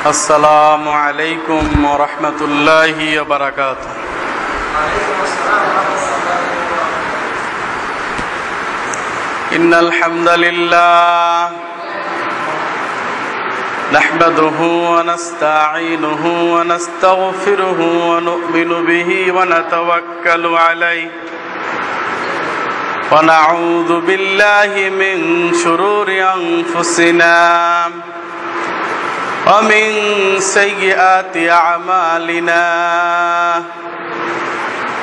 السلام عليكم ورحمة الله وبركاته. إن الحمد لله نحمده ونستعينه ونستغفره ونؤمن به ونتوكل عليه ونعوذ بالله من شرور أنفسنا ومن سيئات أعمالنا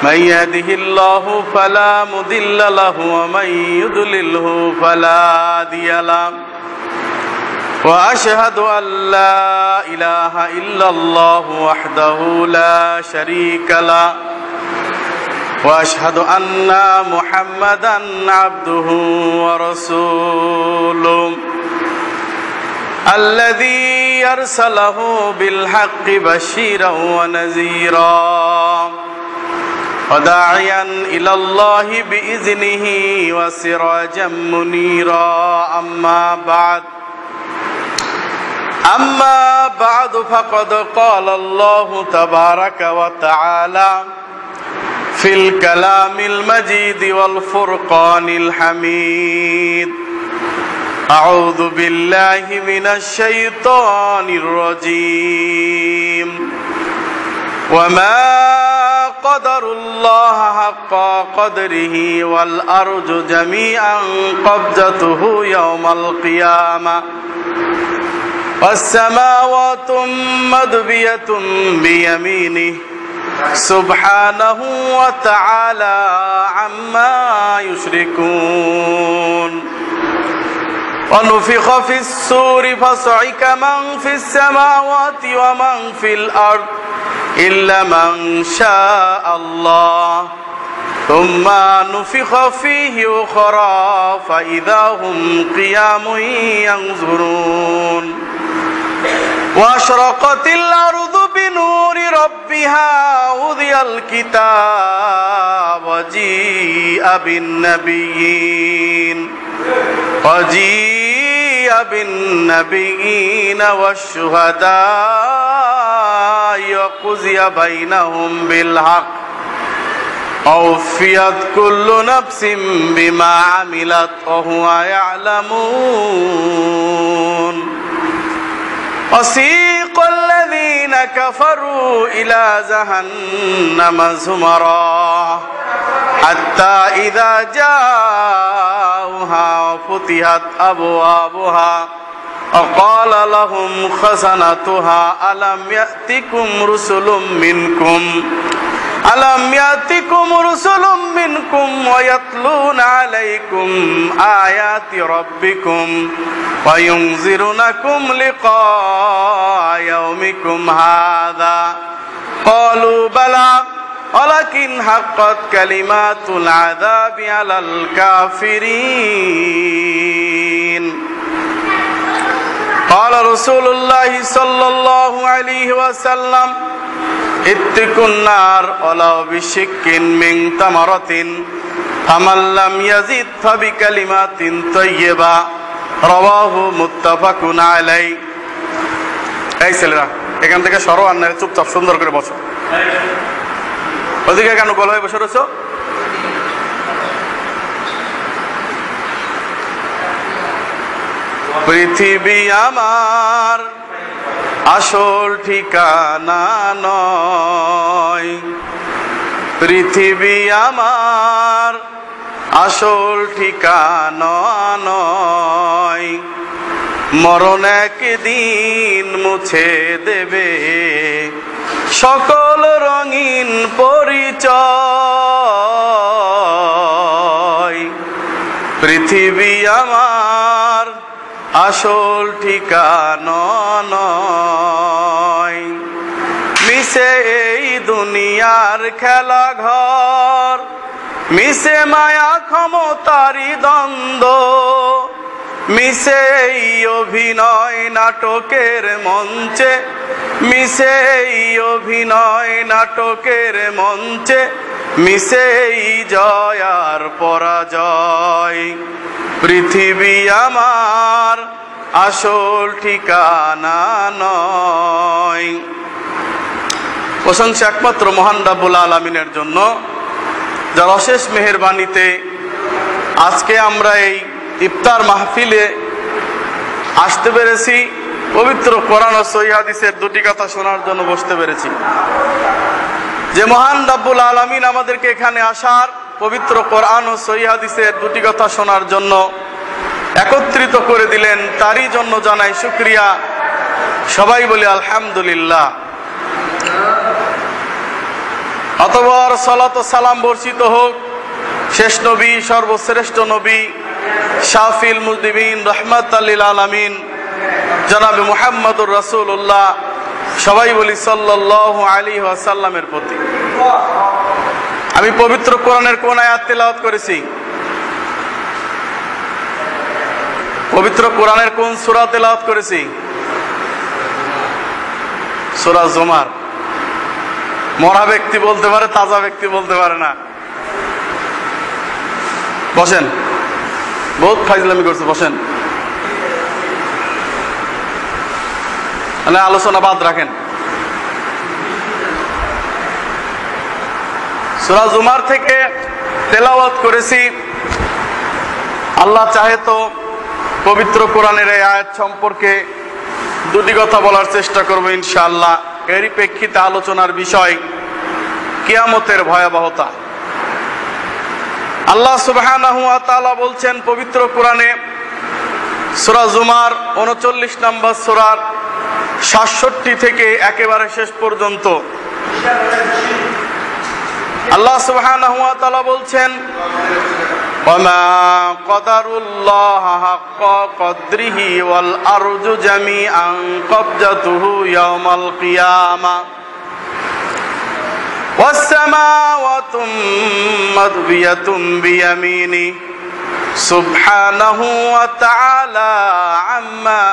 من يهده الله فلا مضل له ومن يضلله فلا هادي له وأشهد أن لا إله إلا الله وحده لا شريك له وأشهد أن محمدا عبده ورسوله الذي أرسله بالحق بشيرا ونذيرا وداعيا إلى الله بإذنه وسراجا منيرا أما بعد فقد قال الله تبارك وتعالى في الكلام المجيد والفرقان الحميد أعوذ بالله من الشيطان الرجيم وما قدر الله حق قدره والأرض جميعا قبضته يوم القيامة والسماوات مدوية بيمينه سبحانه وتعالى عما يشركون ونفخ في الصور فصعق من في السماوات ومن في الأرض إلا من شاء الله ثم نفخ فيه أخرى فإذا هم قيام ينظرون وأشرقت الأرض بنور ربها وضع الكتاب وجيء بالنبيين والشهداء وقضي بينهم بالحق ووفيت كل نفس بما عملت وهم يعلمون وسيق الذين كفروا إلى جهنم زمرا حتى إذا جاءوها وفتحت أبوابها وقال لهم خزنتها ألم يأتكم رسل منكم ويتلون عليكم آيات ربكم وينذرونكم لقاء يومكم هذا قالوا بلى ولكن حقت كلمات العذاب على الكافرين قال رسول الله صلى الله عليه وسلم اتقوا النار ولو بشق من تمرة فمن لم يزد فبكلمات طيبة رواه متفق عليه এই ছেলেরা এখান থেকে সরো আর না চুপচাপ সুন্দর করে বসো ওদিকে কেন গোল হয়ে বসে রয়েছো পৃথিবী আমার আসল ঠিকানা নয় পৃথিবী আমার আসল ঠিকানা নয় মরণ একদিন মুছে দেবে সকল রঙিন পরিচয় পৃথিবী আমার আসল ঠিকানা নয় মিশে এই দুনিয়ার খেলা ঘর মিশে মায়া ক্ষমতারি দ্বন্দ্ব মিশে এই অভিনয় নাটকের মঞ্চে মিশে এই অভিনয় নাটকের মঞ্চে মিশে এই জয় আর পরাজয় পৃথিবী আমার আসল ঠিকানা নয়। প্রশংসা একমাত্র মহান রব্বুল আলামিনের জন্য, যার অশেষ মেহেরবানিতে আজকে আমরা এই ইফতার মাহফিলে আসতে পেরেছি, পবিত্র কোরআন ও সহিহ হাদিসের দুটি কথা শোনার জন্য বসতে পেরেছি। যে মহান রব্বুল আলামিন আমাদেরকে এখানে আসার, পবিত্র কোরআন ও সহিহ হাদিসের দুটি কথা শোনার জন্য একত্রিত করে দিলেন, তারই জন্য জানাই শুকরিয়া। সবাই বলি আলহামদুলিল্লাহ। অতঃপর সালাত ও সালাম বর্ষিত হোক শেষ নবী, সর্বশ্রেষ্ঠ নবী, শাফিল মুজনিবিন, রাহমাতাল লিল আলামিন, জনাবে মুহাম্মদুর রাসূলুল্লাহ, সবাই বলি সাল্লাল্লাহু আলাইহি ওয়াসাল্লামের প্রতি। আমি পবিত্র কোরআনের কোন আয়াত তেলাওয়াত করেছি? পবিত্র কোরআনের কোন সূরা তেলাওয়াত করেছি? সূরা জুমার। মরা ব্যক্তি বলতে পারে, তাজা ব্যক্তি বলতে পারে না। বসেন, বহুত ফাইজলামি করছে, বসেন। মানে আলোচনা বাদ রাখেন। সূরা জুমার থেকে তেলাওয়াত করেছি। আল্লাহ চাহে তো পবিত্র কোরআনের এই আয়াত সম্পর্কে দুটি কথা বলার চেষ্টা করব ইনশাআল্লাহ। এরই প্রেক্ষিতে আলোচনার বিষয় কিয়ামতের ভয়াবহতা। আল্লাহ সুবহানাহু ওয়া তাআলা বলছেন পবিত্র কোরআনে সূরা জুমার ৩৯ নম্বর সূরার ৬৭ থেকে একেবারে শেষ পর্যন্ত আল্লাহ সুবহানাহু ওয়া তাআলা বলছেন, ওয়ামা কদারুল্লাহ হাক্কা কদরিহি ওয়াল আরজু জামিআন কবজাতুহু ইয়াওমাল কিয়ামা ওয়াস সামাওয়াতু মাদবিয়াতুন বিয়ামিনি সুবহানাহু ওয়া তাআলা আম্মা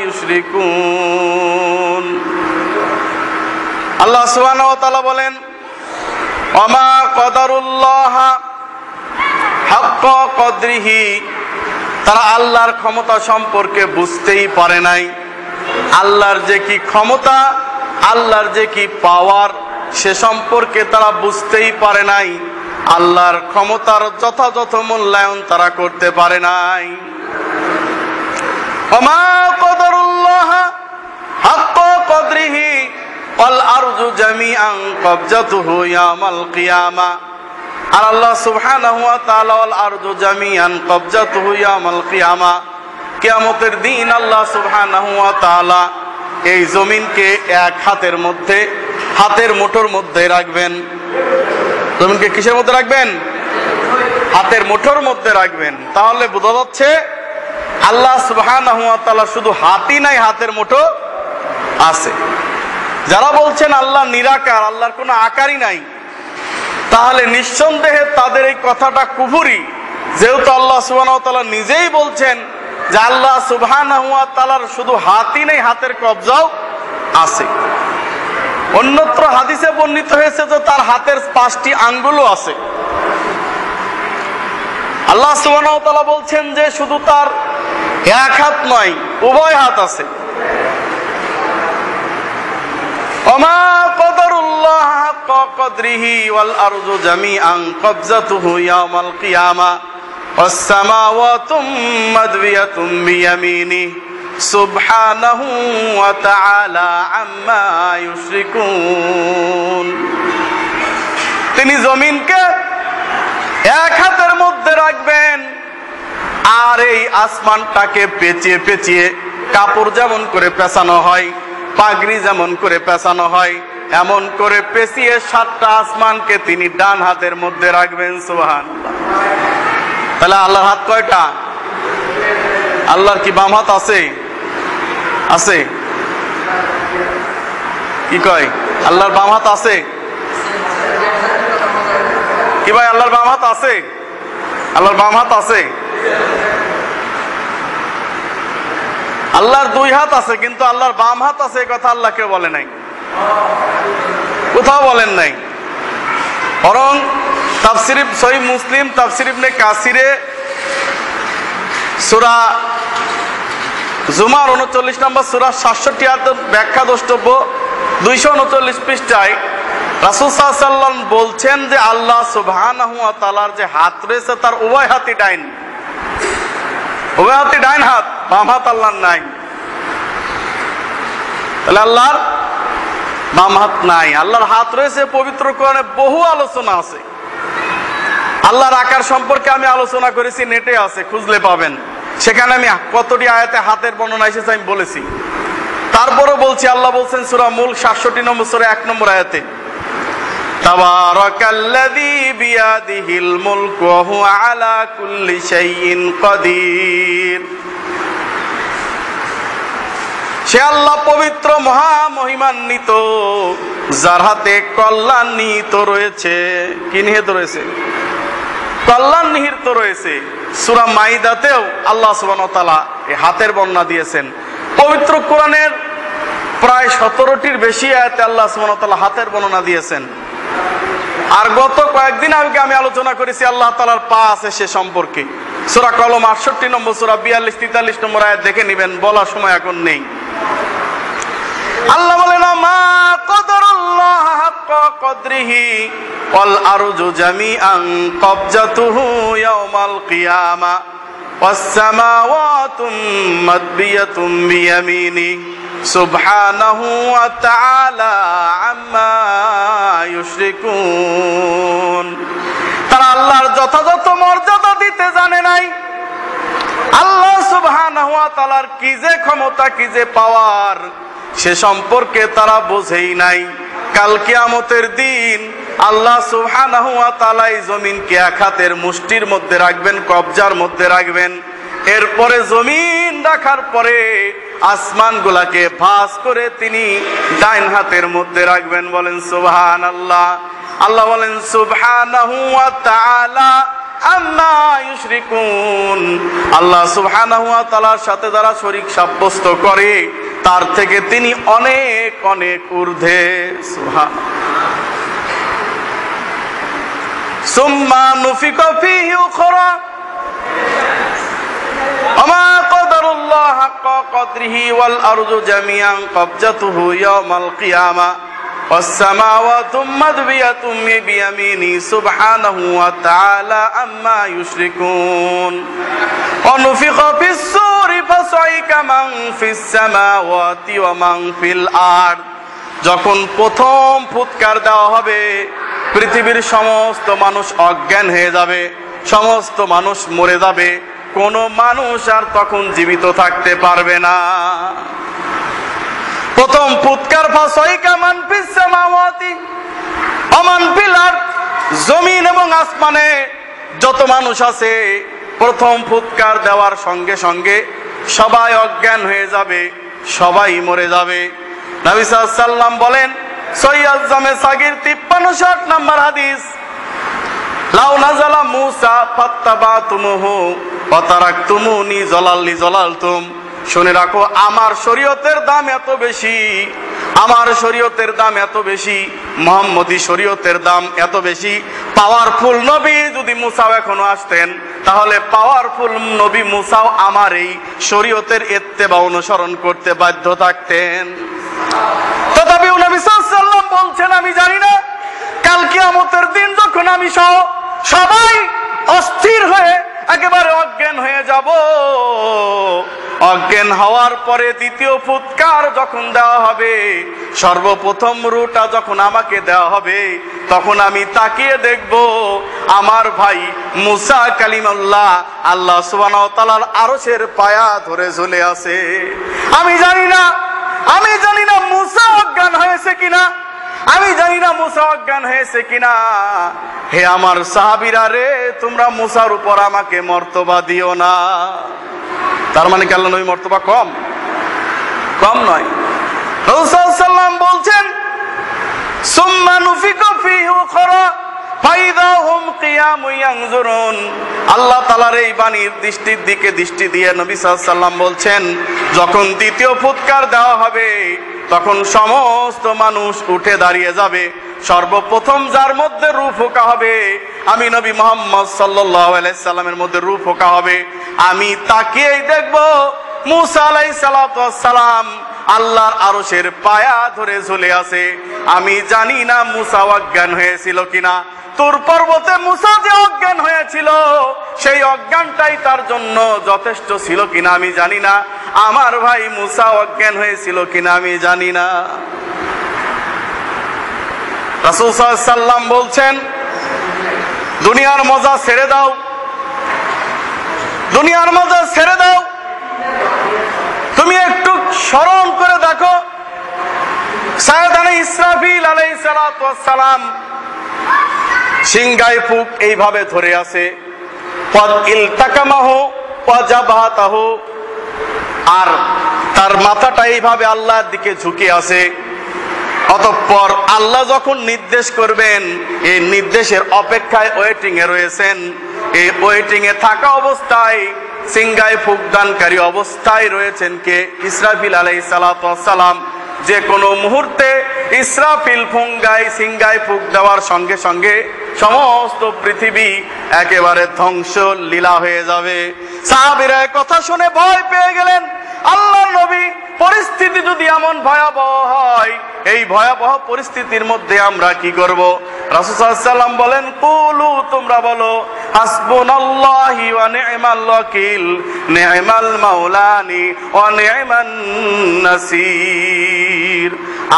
ইউশরিকুন। আল্লাহ সুবহানাহু ওয়া তাআলা বলেন, ওয়ামা কদারুল্লাহ হাক্কা কদরিহি, তারা আল্লাহর ক্ষমতা সম্পর্কে বুঝতেই পারে নাই। আল্লাহর যে কি ক্ষমতা, আল্লাহর যে কি পাওয়ার, সে সম্পর্কে তারা বুঝতেই পারে নাই। আল্লাহর ক্ষমতার যথাযথ মূল্যায়ন তারা করতে পারে নাই। ওমা কদরুল্লাহ হাক্কা কদরিহি ওয়াল আরজু জামিআন কবজাতুহু ইয়াওমাল কিয়ামা। আর আল্লাহ সুবহানাহু ওয়া তাআলা ওয়াল আরজু জামিআন কবজাতুহু ইয়াওমাল কিয়ামা, কিয়ামতের দিন আল্লাহ সুবহানাহু ওয়া তাআলা এই জমিনকে এক হাতের মধ্যে, হাতের মুঠোর মধ্যে রাখবেন। জমিনকে কিসের মধ্যে রাখবেন? হাতের মুঠোর মধ্যে রাখবেন। তাহলে বোঝা যাচ্ছে আল্লাহ সুবহানাহু ওয়া তাআলা শুধু হাতই নাই, হাতের মুঠো আছে। যারা বলছেন আল্লাহ নিরাকার, আল্লাহর কোনো আকারই নাই, তাহলে নিঃসন্দেহে তাদের এই কথাটা কুফরি। যেহেতু আল্লাহ সুবহানাহু ওয়া তাআলা নিজেই বলছেন যে আল্লাহ সুবহানাহু ওয়া তাআলার শুধু হাতই নেই, হাতের কবজাও আছে। অন্যত্র হাদিসে বর্ণিত হয়েছে যে তার হাতের 5টি আঙ্গুলও আছে। আল্লাহ সুবহানাহু ওয়া তাআলা বলছেন যে শুধু তার এক হাত নয়, উভয় হাত আছে। ওমা কদরুল্লাহ হাক্কা কদরিহি ওয়াল আরজু জামিআন কবজাতুহু ইয়াওমাল কিয়ামা ওয়াস সামাওয়াতু মাদবিয়াতুন বিয়ামিনি সুবহানাহু ওয়া তাআলা আম্মা ইউশরিকুন। তিনি জমিনকে এক হাতের মধ্যে রাখবেন, আর এই আসমানটাকে পেঁচিয়ে পেঁচিয়ে কাপড় যেমন করে পেঁচানো হয়, পাগড়ি যেমন করে পেঁচানো হয়, এমন করে পেঁচিয়ে 7টা আসমানকে তিনি ডান হাতের মধ্যে রাখবেন। সুবহানাল্লাহ। তাহলে আল্লাহর হাত কয়টা? আল্লাহর কি বাম হাত আছে? আছে? কি কয়? আল্লাহর বাম হাত আছে কি ভাই? আল্লাহর বাম হাত আছে? আল্লাহর বাম হাত আছে? আল্লাহর 2 হাত আছে, কিন্তু আল্লাহর বাম হাত আছে এই কথা আল্লাহ কেউ বলে নাই, কোথাও বলেন নাই। বরং তাফসীর সহিহ মুসলিম, তাফসীর ইবনে কাসিরে সূরা জুমার 39 নম্বর সূরা 67 আয়াতের ব্যাখ্যা দ্রষ্টব্য 239 পৃষ্ঠায় রাসূল সাল্লাল্লাহু আলাইহি ওয়াসাল্লাম বলছেন যে আল্লাহ সুবহানাহু ওয়া তাআলার যে হাত রয়েছে তার উভয় হাতই ডাইন, উভয় হাতই ডাইন হাত, বাম হাত আল্লাহর নাই। তাহলে আল্লাহর বাম হাত নাই, আল্লাহর হাত রয়েছে। পবিত্র কোরআনে বহু আলোচনা আছে। আল্লাহর আকার সম্পর্কে আমি আলোচনা করেছি, নেটে আছে, খুঁজলে পাবেন। সেখানে আমি কতটি আয়াতে হাতের বর্ণনা এসেছে আমি বলেছি। তারপরে বলছি, আল্লাহ বলছেন সূরা মুলক 67 নম্বর সূরা 1 নম্বর আয়াতে, তাবারাকাল্লাযী বিয়াদিহিল মুলকু ওয়া হুয়া আলা কুল্লি শাইইন কাদির। সে আল্লাহ পবিত্র মহা মহিমান্বিত, যার হাতে কল্যাণ নিহিত রয়েছে। কি নিহিত রয়েছে? কল্যাণ নিহিত রয়েছে। সূরা মাইদাতেও আল্লাহ সুবহানাহু ওয়া তাআলা এই হাতের বর্ণনা দিয়েছেন। পবিত্র কোরআনের প্রায় 17টির বেশি আয়াতে আল্লাহ সুবহানাহু ওয়া তাআলা হাতের বর্ণনা দিয়েছেন। আর গত কয়েকদিন আগে আমি আলোচনা করেছি আল্লাহ তাআলার পা আছে সে সম্পর্কে। সূরা কলম 68 নম্বর সূরা 42-43 নম্বর আয়াত দেখে নেবেন, বলার সময় এখন নেই। আল্লাহ বলেন, মা কদরুল্লাহ হাক্কা কদরিহি ওয়াল আরজু জামিআন কবজাতুহু ইয়াওমাল কিয়ামা ওয়াস সামাওয়াতু মাদবিয়াতুম বিয়ামিনি সুবহানাহু ওয়া তাআলা আম্মা ইউশরিকুন। তারা আল্লাহর যথাযথ মর্যাদা দিতে জানে নাই। আল্লাহ সুবহানাহু ওয়া তাআলার কি যে ক্ষমতা, কি যে পাওয়ার, সে সম্পর্কে তারা বোঝেই নাই। কাল কিয়ামতের দিন আল্লাহ সুবহানাহু ওয়া তাআলা এই জমিনকে এক হাতের মুষ্টির মধ্যে রাখবেন, কবজার মধ্যে রাখবেন। এরপরে জমিন রাখার পরে আসমানগুলাকে ভাঁজ করে তিনি ডাইন হাতের মধ্যে রাখবেন। বলেন সুবহানাল্লাহ। আল্লাহ বলেন সুবহানাহু ওয়া তাআলা আম্মা ইউশরিকুন। আল্লাহ সুবহানাহু ওয়া তাআলার সাথে যারা শরীক সাব্যস্ত করে তার থেকে তিনি অনেক অনেক ঊর্ধ্বে। সুবহান। সুম্মা নুফিকা ফীহি উখরা ওমা কদরুল্লাহ হাক্কা কদরিহি ওয়াল আরজু জামিআন কবজাতুহু ইয়াওমাল কিয়ামা ওয়াস সামাওয়াতু মাদবিয়াতুম বিয়ামিনি সুবহানাহু ওয়া তাআলা আম্মা ইউশরিকুন। অনুফিকা ফিস সূরি ফাসাইকা মান ফিস সামাওয়াতি ওয়া মান ফিল আরদ। যখন প্রথম ফুৎকার দেওয়া হবে, পৃথিবীর সমস্ত মানুষ অজ্ঞান হয়ে যাবে, সমস্ত মানুষ মরে যাবে, কোন মানুষ আর তখন জীবিত থাকতে পারবে না। প্রথম ফুৎকার ফাসাইকা মান ফিস সামাওয়াতি ওয়া মান ফিল আরদ। জমিন এবং আসমানে যত মানুষ আছে, প্রথম ফুৎকার দেওয়ার সঙ্গে সঙ্গে সবাই অজ্ঞান হয়ে যাবে, সবাই মরে যাবে। নবী সাল্লাল্লাহু আলাইহি ওয়াসাল্লাম বলেন, সহিহ জামে সাগীর 53-60 নম্বর হাদিস, লাউ নাযালা মূসা ফাত্তাবাতুমুহু ওয়া তারাকতুমুনি যালাল্লি যালালতুম। শুনে রাখো, আমার শরীয়তের দাম এত বেশি, আমার শরীয়তের দাম এত বেশি, মুহাম্মদী শরীয়তের দাম এত বেশি। পাওয়ারফুল নবী যদি মুসাও এখনো আসতেন, তাহলে পাওয়ারফুল নবী মুসাও আমার এই শরীয়তের ইত্তেবা অনুসরণ করতে বাধ্য থাকতেন। তথাপি নবী সাল্লাল্লাহু আলাইহি ওয়াসাল্লাম বলছেন, আমি জানি না কাল কিয়ামতের দিন যখন আমি সবাই অস্থির হয়ে একেবারে অজ্ঞান হয়ে যাব, অজ্ঞান হওয়ার পরে দ্বিতীয় ফুৎকার যখন দেওয়া হবে, সর্বপ্রথম রুটা যখন আমাকে দেওয়া হবে, তখন আমি তাকিয়ে দেখব আমার ভাই মুসা কালিমুল্লাহ আল্লাহ সুবহানাহু ওয়া তাআলার আরশের পায়া ধরে ঝুলে আছে। আমি জানি না মুসা অজ্ঞান হয়েছে কিনা, আমি জানি না মুসা অজ্ঞান হয়েছে কিনা। হে আমার সাহাবীরা রে, তোমরা মুসার উপর আমাকে মর্তবা দিও না। তার মানে কি আল্লাহর নবী মর্তবা কম নয়। রাসূল সাল্লাল্লাহু আলাইহি ওয়াসাল্লাম বলছেন, সুম্মা নুফিকা ফীহি উখরা ফাইদা হুম কিয়ামুন ইয়ানজুরুন। আল্লাহ তাআলার এই বাণীর দৃষ্টির দিকে দৃষ্টি দিয়ে নবী সাল্লাল্লাহু আলাইহি ওয়াসাল্লাম বলছেন, যখন দ্বিতীয় ফুৎকার দেওয়া হবে, তখন সমস্ত মানুষ উঠে দাঁড়িয়ে যাবে। সর্বপ্রথম যার মধ্যে রূহ ফোঁকা হবে, আমি নবী মুহাম্মদ সাল্লাল্লাহু আলাইহি সাল্লামের মধ্যে রূহ ফোঁকা হবে। আমি তাকিয়েই দেখব মুসা আলাইহিস সালাতু ওয়াস সালাম আল্লাহর আরশের পায়া ধরে ঝুলে আছে। আমি জানি না মুসা অজ্ঞান হয়েছিল কিনা। তুর পর্বতে মুসা যে অজ্ঞান হয়েছিল, সেই অজ্ঞানটাই তার জন্য যথেষ্ট ছিল কিনা আমি জানি না। আমার ভাই মুসা অজ্ঞান হয়েছিল কিনা আমি জানি না। রাসূল সাল্লাল্লাহু আলাইহি ওয়াসাল্লাম বলছেন, দুনিয়ার মজা ছেড়ে দাও, দুনিয়ার মজা ছেড়ে দাও। তুমি একটু স্মরণ করে দেখো, সাইয়েদানা ইসরাফিল আলাইহিস সালাতু ওয়াস সালাম সিংহায় ফুক এইভাবে ধরে আছে, কদ ইলতাকামাহু ওয়া জাবহাতাহু, আর তার মাথাটা এইভাবে আল্লাহর দিকে ঝুঁকে আছে। অতঃপর আল্লাহ যখন নির্দেশ করবেন, এই নির্দেশের অপেক্ষায় ওয়েটিং এ রয়েছেন। এই ওয়েটিং এ থাকা অবস্থায় সিংহায় ফুকদানকারী অবস্থায় রয়েছেন কে? ইসরাফিল আলাইহিস সালাতু ওয়াস সালাম। যে কোনো মুহূর্তে ইসরাফিল সিংহায় ফুক দেওয়ার সঙ্গে সঙ্গে সমস্ত পৃথিবী একেবারে ধ্বংস লীলা হয়ে যাবে। সাহাবীরা কথা শুনে ভয় পেয়ে গেলেন। আল্লাহর নবী, পরিস্থিতি যদি এমন ভয়াবহ হয়, এই ভয়াবহ পরিস্থিতির মধ্যে আমরা কি করব? রাসূল সাল্লাল্লাহু আলাইহি ওয়াসাল্লাম বলেন, কুলু, তোমরা বলো, হাসবুনাল্লাহি ওয়া নি'মাল ওয়াকিল, নি'মাল মাওলানি ওয়া নি'মান নাসির।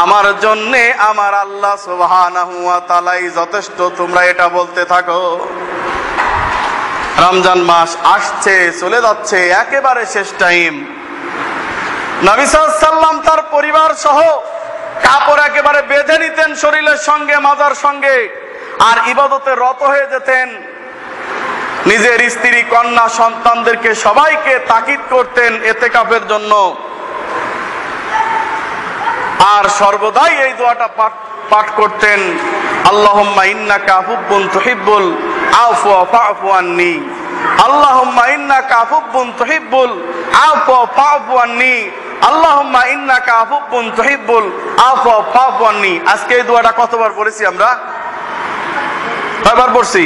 আমার জন্য আমার আল্লাহ সুবহানাহু ওয়া তাআলাই যথেষ্ট, তোমরা এটা বলতে থাকো। রমজান মাস আসছে, চলে যাচ্ছে, একেবারে শেষ টাইম। নবী সাল্লাল্লাহু আলাইহি ওয়াসাল্লাম তার পরিবার সহ কাপড় একেবারে বেঁধে নিতেন শরীরের সঙ্গে, মাজার সঙ্গে, আর ইবাদতে রত হয়ে যেতেন। নিজের স্ত্রী, কন্যা, সন্তানদেরকে সবাইকে তাকিদ করতেন ইতিকাফের জন্য। আর সর্বদাই এই দোয়াটা পাঠ করতেন, আল্লাহুম্মা ইন্নাকা আফুবুন তুহিব্বুল আফওয়া ফা'ফু আন্নি, আল্লাহুম্মা ইন্নাকা আফুবুন তুহিব্বুল আফওয়া ফা'ফু আন্নি, আল্লাহুম্মা ইন্নাকা আফুবুন তুহিব্বুল আফওয়া ফা'ফু আন্নি। আজকে এই দোয়াটা কতবার পড়েছি আমরা? কয়বার পড়ছি?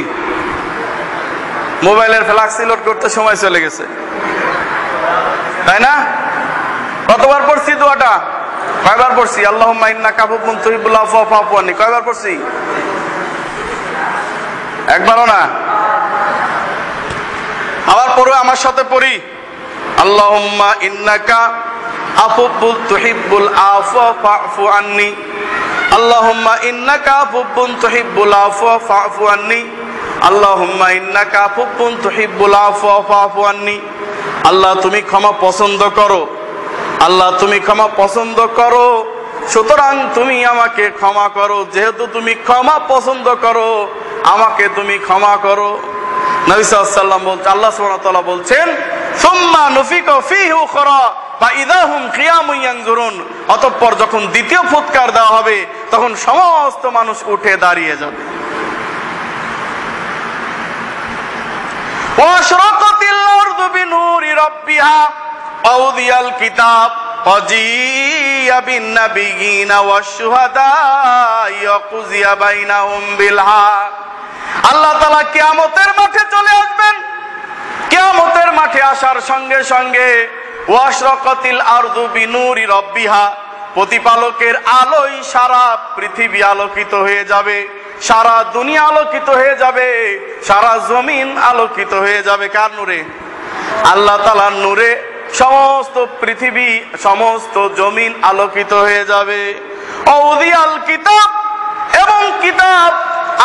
মোবাইলের ফ্ল্যাক্সি লোড করতে সময় চলে গেছে, তাই না? কতবার পড়ছি দোয়াটা? কয়বার পড়ছি? আল্লাহুম্মা ইন্নাকা আফুবুন তুহিব্বুল আফওয়া ফা'ফু আন্নি। কয়বার পড়ছি? একবারও না। আবার পড়ো, আমার সাথে পড়ি, আল্লাহুম্মা ইন্নাকা আফুবুন তুহিব্বুল আফওয়া ফা'ফু আন্নি, আল্লাহুম্মা ইন্নাকা আফুবুন তুহিব্বুল আফওয়া ফা'ফু আন্নি, আল্লাহুম্মা ইন্নাকা আফুবুন তুহিব্বুল আফওয়া ফা'ফু আন্নি। আল্লাহ, তুমি ক্ষমা পছন্দ করো, আল্লাহ তুমি ক্ষমা পছন্দ করো, সুতরাং তুমি আমাকে ক্ষমা করো। যেহেতু তুমি ক্ষমা পছন্দ করো, আমাকে তুমি ক্ষমা করো। নবী সাল্লাল্লাহু আলাইহি ওয়াসাল্লাম বলছেন, আল্লাহ সুবহানাহু ওয়া তাআলা বলছেন, সুম্মা নুফিকা ফীহি উখরা ফাইদা হুম কিয়ামুন ইয়ানজুরুন। অতঃপর যখন দ্বিতীয় ফুৎকার দেওয়া হবে, তখন সমস্ত মানুষ উঠে দাঁড়িয়ে যাবে। ওয়াশরাকাতিল আরদু বিনূরি রাব্বিহা ওয়াউদিয়াল কিতাব ওয়াজিয়া বিন নাবিয়িনা ওয়াশ-শুহাদা ইয়াকুযিয়া বাইনাহুম বিল হক। আল্লাহ তাআলা কিয়ামতের মাঠে চলে আসবেন। কিয়ামতের মাঠে আসার সঙ্গে সঙ্গে ওয়াশরাকাতিল আরদু বিনূরি রাব্বিহা, প্রতিপালকের আলোয় সারা পৃথিবী আলোকিত হয়ে যাবে, সারা দুনিয়া আলোকিত হয়ে যাবে, সারা জমিন আলোকিত হয়ে যাবে। কার নূরে? আল্লাহ তাআলার নূরে সমস্ত পৃথিবী, সমস্ত জমিন আলোকিত হয়ে যাবে। ওয়াউদিয়াল কিতাব, এবং কিতাব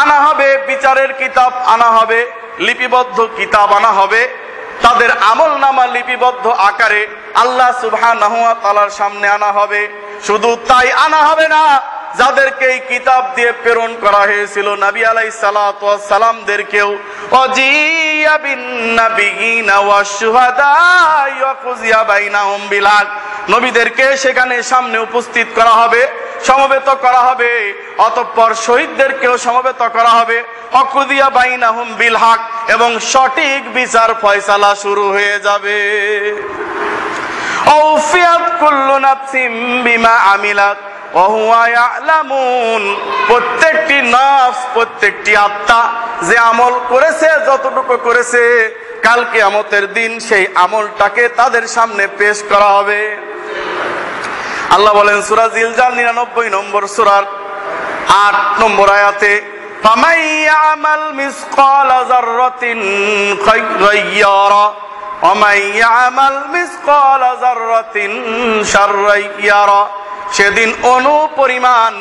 আনা হবে, বিচারের কিতাব আনা হবে, লিপিবদ্ধ কিতাব আনা হবে। তাদের আমলনামা লিপিবদ্ধ আকারে আল্লাহ সুবহানাহু ওয়া তাআলার সামনে আনা হবে। শুধু তাই আনা হবে না, যাদেরকে এই কিতাব দিয়ে প্রেরণ করা হয়েছিল নবী আলাইহিস সালাতু ওয়াস সালামদেরকেও ওয়াজিয়া বিন নাবিয়িনা ওয়াশ-শুহাদা ইয়াকুযিয়া বাইনাহুম বিল হক, নবীদেরকে সেখানে সামনে উপস্থিত করা হবে, সমবেত করা হবে। অতঃপর শহীদদেরকেও সমবেত করা হবে। ওয়াকুযিয়া বাইনাহুম বিল হক, এবং সঠিক বিচার ফয়সালা শুরু হয়ে যাবে। ওয়াফিয়াত কুল্লু নাফসিম বিমা আমিলাত ওয়া হুয়া ইয়ালামুন, প্রত্যেকটি নফস, প্রত্যেকটি আত্মা যে আমল করেছে, যতটুকু করেছে কাল কিয়ামতের দিন সেই আমলটাকে তাদের সামনে পেশ করা হবে। আল্লাহ বলেন সূরা জিলজাল 99 নম্বর সূরার 8 নম্বর আয়াতে, ফামান ইয়ামাল মিসকালা যাররাতিন খায়রান ইয়ারা ওয়া মান ইয়ামাল মিসকালা যাররাতিন শাররান ইয়ারা। সেদিন অণু পরিমাণ,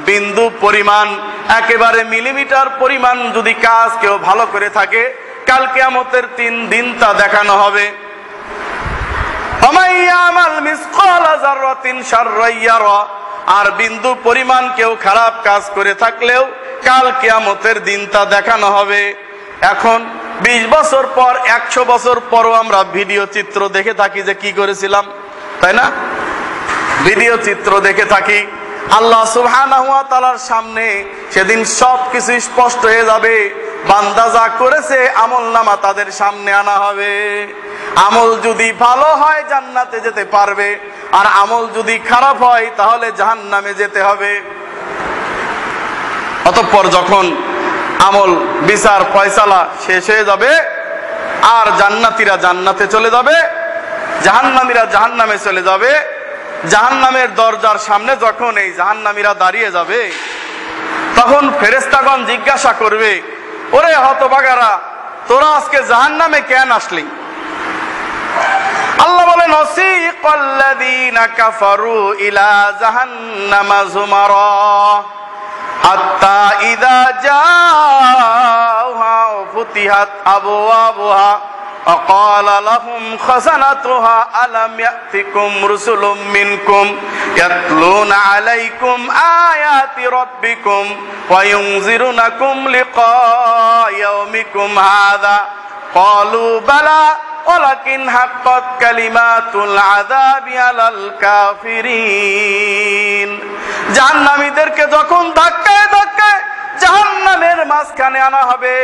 বিন্দু পরিমাণ, একেবারে মিলিমিটার পরিমাণ যদি কাজ কেউ ভালো করে থাকে, কাল কিয়ামতের দিন তা দেখানো হবে। আর বিন্দু পরিমাণ কেউ খারাপ কাজ করে থাকলেও কাল কিয়ামতের দিন তা দেখানো হবে। এখন 20 বছর পর, 100 বছর পরও আমরা ভিডিও চিত্র দেখে থাকি যে কি করেছিলাম, তাই না? ভিডিও চিত্র দেখে থাকি। আল্লাহ সুবহানাহু ওয়া তাআলার সামনে সেদিন সবকিছু স্পষ্ট হয়ে যাবে। বান্দা যা করেছে আমলনামা তাদের সামনে আনা হবে। আমল যদি ভালো হয় জান্নাতে যেতে পারবে, আর আমল যদি খারাপ হয় তাহলে জাহান্নামে যেতে হবে। অতঃপর যখন আমল বিচার ফয়সালা শেষ হয়ে যাবে, আর জান্নাতীরা জান্নাতে চলে যাবে, জাহান্নামীরা জাহান্নামে চলে যাবে, জাহান্নামের দরজার সামনে যখন এই জাহান্নামীরা দাঁড়িয়ে যাবে, তখন ফেরেশতাগণ জিজ্ঞাসা করবে, ওরে হতভাগারা, তোরা আজকে জাহান্নামে কেন আসলি? আল্লাহ বলেন, ওয়াসিকাল্লাযীনা কাফারু ইলা জাহান্নামা যুমারা হাত্তা ইযা জাআহা ফুতিহাত আবওয়াবুহা وقال لهم خزنتها ألم يأتكم رسل منكم يتلون عليكم آيات ربكم وينذرونكم لقاء يومكم هذا قالوا بلى ولكن حقت كلمات العذاب على الكافرين। জাহান্নামীদেরকে যখন ধাক্কায় ধাক্কায় জাহান্নামের মাঝখানে আনা হবে,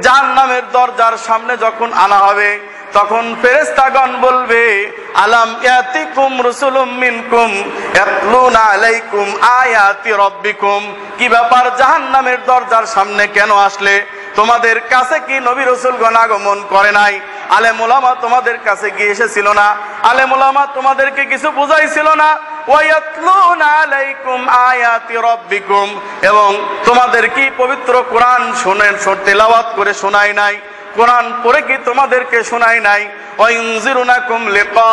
জাহান্নামের দরজার সামনে যখন আনা হবে, তখন ফেরেশতাগণ বলবে, আলাম ইয়াতিকুম রাসূলুম মিনকুম ইয়াতলুনা আলাইকুম আয়াতি রাব্বিকুম। কি ব্যাপার, জাহান্নামের দরজার সামনে কেন আসলে? তোমাদের কাছে কি নবী রাসূলগণ আগমন করে নাই? আলেম উলামা তোমাদের কাছে গিয়ে এসেছিল না? আলেম উলামা তোমাদেরকে কিছু বুঝাইছিল না? ওয়ায়াতলুনা আলাইকুম আয়াতি রাব্বিকুম, এবং তোমাদের কি পবিত্র কোরআন তেলাওয়াত করে শোনায় নাই? কোরআন পড়ে কি তোমাদেরকে শোনায় নাই? ওয়াইনজিরুনাকুম লিকা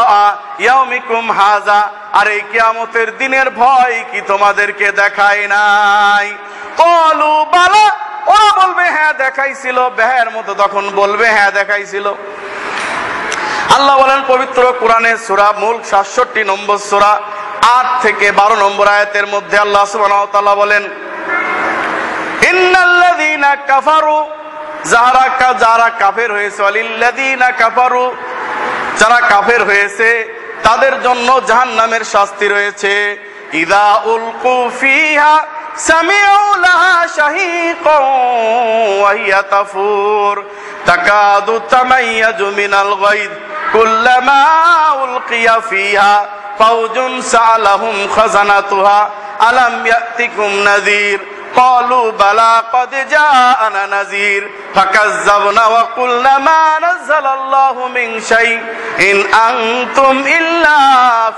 ইয়াউমিকুম হাযা, আর এই কিয়ামতের দিনের ভয় কি তোমাদেরকে দেখায় নাই? ক্বালু বালা, ওরা বলবে হ্যাঁ দেখাইছিল, বেহের মতো তখন বলবে হ্যাঁ দেখাইছিল। আল্লাহ বলেন পবিত্র কোরআনে সূরা মুলক 67 নম্বর সূরা 8 থেকে 12 নম্বর আয়াতের মধ্যে আল্লাহ সুবহানাহু ওয়া তাআলা বলেন, ইন্নাল্লাযীনা কাফারু, যারা কাফের হয়েছে, ওয়ালিল্লাযীনা কাফারু, যারা কাফের হয়েছে তাদের জন্য জাহান্নামের শাস্তি রয়েছে। ইযা উলকু ফিহা সামিউ লাহা শাহীকান ওয়া হিয়া তাফুর তাকাদু তামাইয়াজু মিনাল গায়দ কুল্লামা উলকিয়া ফিহা ফাওজুন সাআলাহুম খাজানাতুহা আলাম ইয়াতিকুম নাযীর قالوا بلى قد جاءنا نذير فكذبنا وقلنا ما نزل الله من شيء إن أنتم إلا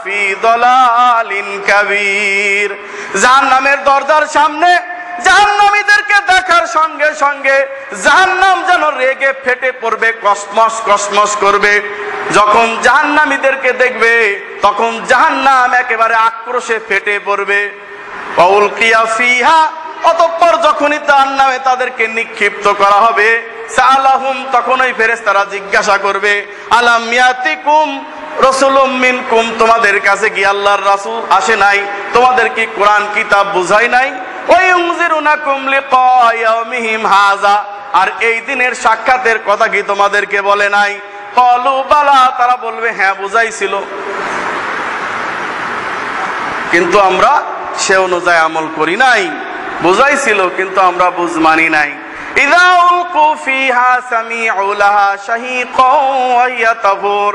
في ضلال كبير। জাহান্নামের দরজার সামনে জাহান্নামীদেরকে দেখার সঙ্গে সঙ্গে জাহান্নাম যেন রেগে ফেটে পড়বে, কসমস কসমস করবে। যখন জাহান্নামীদেরকে দেখবে তখন জাহান্নাম একেবারে আক্রোশে ফেটে পড়বে। ফাউলকিয়া ফিহা, অতঃপর যখনই জাহান্নামে তাদেরকে নিক্ষিপ্ত করা হবে, সাআলাহুম, তখন ওই ফেরেশতারা জিজ্ঞাসা করবে, আলাম ইয়াতিকুম রাসূলুম মিনকুম, তোমাদের কাছে কি আল্লাহর রাসূল আসে নাই? তোমাদের কি কোরআন কিতাব বুঝায় নাই? ওয়ায়ুনজিরুনাকুম লিকা ইয়াউমিহিম হাযা, আর এই দিনের সাক্ষাতের কথা কি তোমাদেরকে বলে নাই? ক্বালু বালা, তারা বলবে হ্যাঁ বুঝাইছিল, কিন্তু আমরা সে অনুযায়ী আমল করি নাই। বুঝাইছিল কিন্তু আমরা বুঝ মানি নাই। ইযা উলকু ফিহা সামিউ লাহা শাহীকান ওয়া হিয়া তাফুর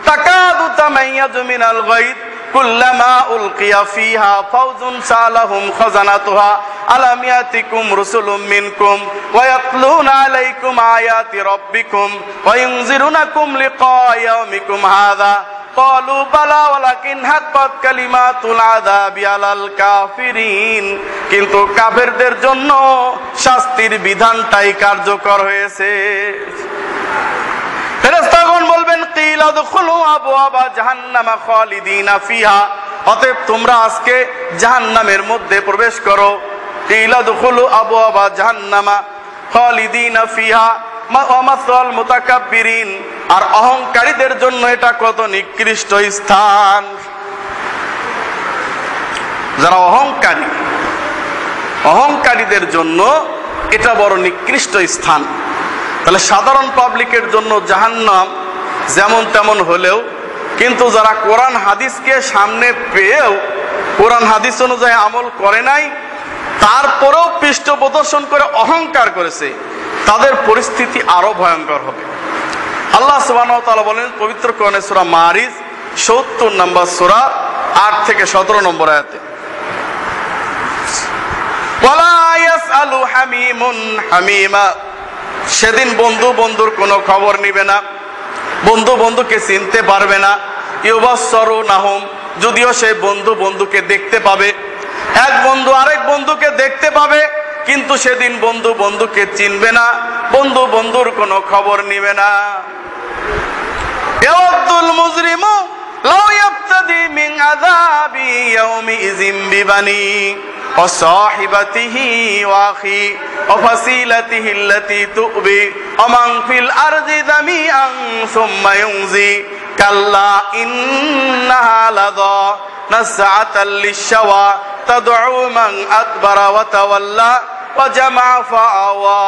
তাকাদু তামাইয়াজু মিনাল গায়দ কুল্লামা উলকিয়া ফিহা ফাওজুন সালাহুম খাজানাতুহা আলাম ইয়াতিকুম রাসূলুম মিনকুম ওয়া ইয়াতলুনা আলাইকুম আয়াতি রাব্বিকুম ওয়া ইউনজিরুনাকুম লিকা ইয়াউমিকুম হাযা ক্বালু বালা ওয়ালাকিন হাক্কাত কালিমাতুল আযাবি আলাল কাফিরিন। কিন্তু কাফেরদের জন্য শাস্তির বিধানটাই কার্যকর হয়েছে। ফেরেশতাগণ বলবেন কিলা দুখুলু আবওয়াবা জাহান্নামা খালিদিনা ফিহা, অতএব তোমরা আজকে জাহান্নামের মধ্যে প্রবেশ করো। কিলা দুখুলু আবওয়াবা জাহান্নামা খালিদিনা ফিহা ওয়া মাসাল মুতাকাব্বিরিন, আর অহংকারীদের জন্য এটা কত নিকৃষ্ট স্থান। যারা অহংকারীদের জন্য এটা বড় নিকৃষ্ট স্থান। তাহলে সাধারণ পাবলিকের জন্য জাহান্নাম যেমন তেমন হলেও, কিন্তু যারা কোরআন হাদিসকে সামনে পেয়েও কোরআন হাদিস অনুযায়ী আমল করে নাই, তারপরেও পৃষ্ঠ প্রদর্শন করে অহংকার করেছে, তাদের পরিস্থিতি আরো ভয়ঙ্কর হবে। আল্লাহ সুবহানাহু ওয়া তাআলা বলেন পবিত্র কোরআনে সূরা মারিজ ৭০ নম্বর সূরা ৮ থেকে ১৭ নম্বর আয়াতে, ওয়ালা ইয়াসআলু হামিমুন হামিমা, সেদিন বন্ধু বন্ধুর কোনো খবর নিবে না, বন্ধু বন্ধুকে চিনতে পারবে না। ইউবাসসিরুনাহুম, যদিও সেই বন্ধু বন্ধুকে দেখতে পাবে, এক বন্ধু আরেক বন্ধুকে দেখতে পাবে, কিন্তু সেদিন বন্ধু বন্ধুকে চিনবে না, বন্ধু বন্ধুর কোনো খবর নিবে না। ইয়াউদ্দুল মুজরিমু লাউ ইয়াবতাদি মিন আযাবি ইয়াউমিযিন বিবানি ওয়া সাহিবাতিহি ওয়া আখি ওয়া ফাসিলাতিহি আল্লাতী তুবি ওয়া মান ফিল আরদি জামিআন সুম্মা ইউনজি কাল্লা ইন্নাহা লাযা নাসআতাল লিশওয়া তাদউ মান আকবারা ওয়া তাওয়াল্লা ওয়া জামা ফাআওয়া।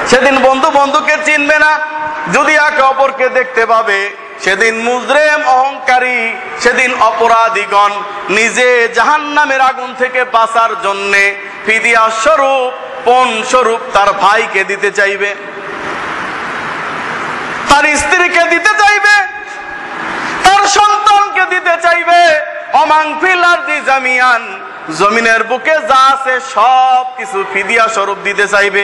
সেদিন বন্ধু বন্ধুকে চিনবে না, যদি একে অপরকে দেখতে পাবে, সেদিন মুজরিম অহংকারী, সেদিন অপরাধীগণ নিজে জাহান্নামের আগুন থেকে বাঁচার জন্যে ফিদিয়া স্বরূপ, পণ স্বরূপ তার ভাইকে দিতে চাইবে, তার স্ত্রীকে দিতে চাইবে, তার সন্তানকে দিতে চাইবে। অমান ফিল আরদি জামিয়ান, জমিনের বুকে যা আছে সব কিছু ফিদিয়া স্বরূপ দিতে চাইবে।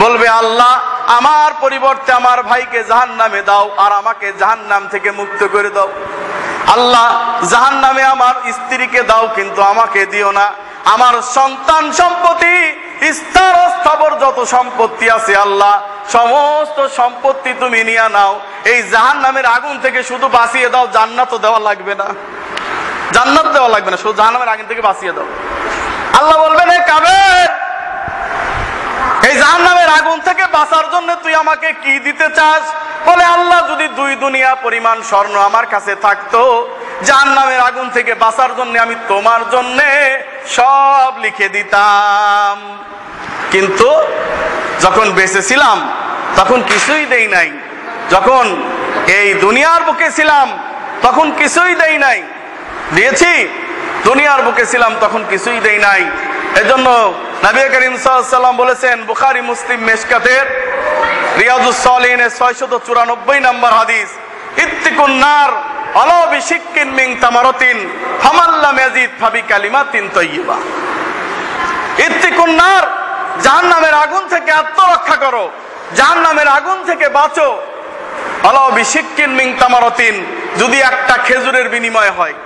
বলবে আল্লাহ আমার পরিবর্তে আমার ভাইকে জাহান্নামে দাও, আর আমাকে জাহান্নাম থেকে মুক্ত করে দাও। আল্লাহ জাহান্নামে আমার স্ত্রীকে দাও, কিন্তু আমাকে দিও না। আমার সন্তান সম্পত্তি, স্থাবর যত সম্পত্তি আছে আল্লাহ সমস্ত সম্পত্তি তুমি নিয়ে নাও, এই জাহান্নামের আগুন থেকে শুধু বাঁচিয়ে দাও, জান্নাত দেওয়া লাগবে না, জান্নাত দেওয়া লাগবে না, শুধু জাহান্নামের আগুন থেকে বাঁচিয়ে দাও। আল্লাহ বলবেন এ কাফের, এই জাহান্নামের আগুন থেকে বাঁচার জন্য তুই আমাকে কি দিতে চাস? বলে আল্লাহ যদি 2 দুনিয়া পরিমাণ স্বর্ণ আমার কাছে থাকতো, জাহান্নামের আগুন থেকে বাঁচার জন্য আমি তোমার জন্য সব লিখে দিতাম, কিন্তু যখন বেঁচে ছিলাম তখন কিছুই দেই নাই, যখন এই দুনিয়ার বুকে ছিলাম তখন কিছুই দেই নাই। দিয়েছি? দুনিয়ার বুকে ছিলাম তখন কিছুই দেই নাই। এজন্য নবী করিম সাল্লাল্লাহু আলাইহি ওয়াসাল্লাম বলেছেন, বুখারী মুসলিম মিশকাতের রিয়াদুস সালিহিনের 694 নম্বর হাদিস, ইত্তিকুন নার আলা বিশিক্কিন মিন তামারাতিন ফামান লাম ইয়াজিদ ফাবি কালিমাতিন তাইয়্যিবা। ইত্তিকুন নার, জাহান্নামের আগুন থেকে আত্মরক্ষা করো, জাহান্নামের আগুন থেকে বাঁচো। আলা বিশিক্কিন মিন তামারাতিন, যদি একটা খেজুরের বিনিময় হয়,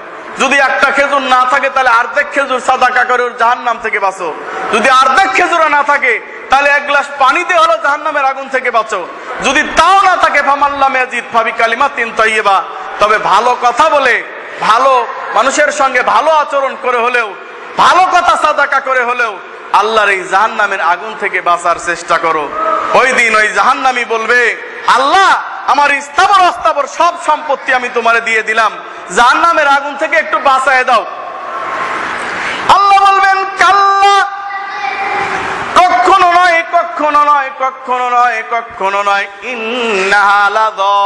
যদি একটা খেজুর না থাকে তাহলে অর্ধেক খেজুর সাদাকা করে জাহান্নাম থেকে বাঁচো, যদি অর্ধেক খেজুর না থাকে তাহলে 1 গ্লাস পানিতে হলো জাহান্নামের আগুন থেকে বাঁচো, যদি তাও না থাকে ফামান লাম ইয়াজিদ ফাবি কালিমাতিন তাইয়্যিবা, তবে ভালো কথা বলে, ভালো মানুষের সঙ্গে ভালো আচরণ করে হলেও, ভালো কথা সাদাকা করে হলেও আল্লাহর এই জাহান্নামের আগুন থেকে বাঁচার চেষ্টা করো। ওই দিন ওই জাহান্নামী বলবে, আল্লাহ আমার স্থাবর অস্থাবর সব সম্পত্তি আমি তোমারে দিয়ে দিলাম, জাহান্নামের আগুন থেকে একটু বাঁচায় দাও। আল্লাহ বলবেন কাল্লা, কখনো নয়, কখনো নয়, কখনো নয়, কখনো নয়, ইন্নাহা লাযা,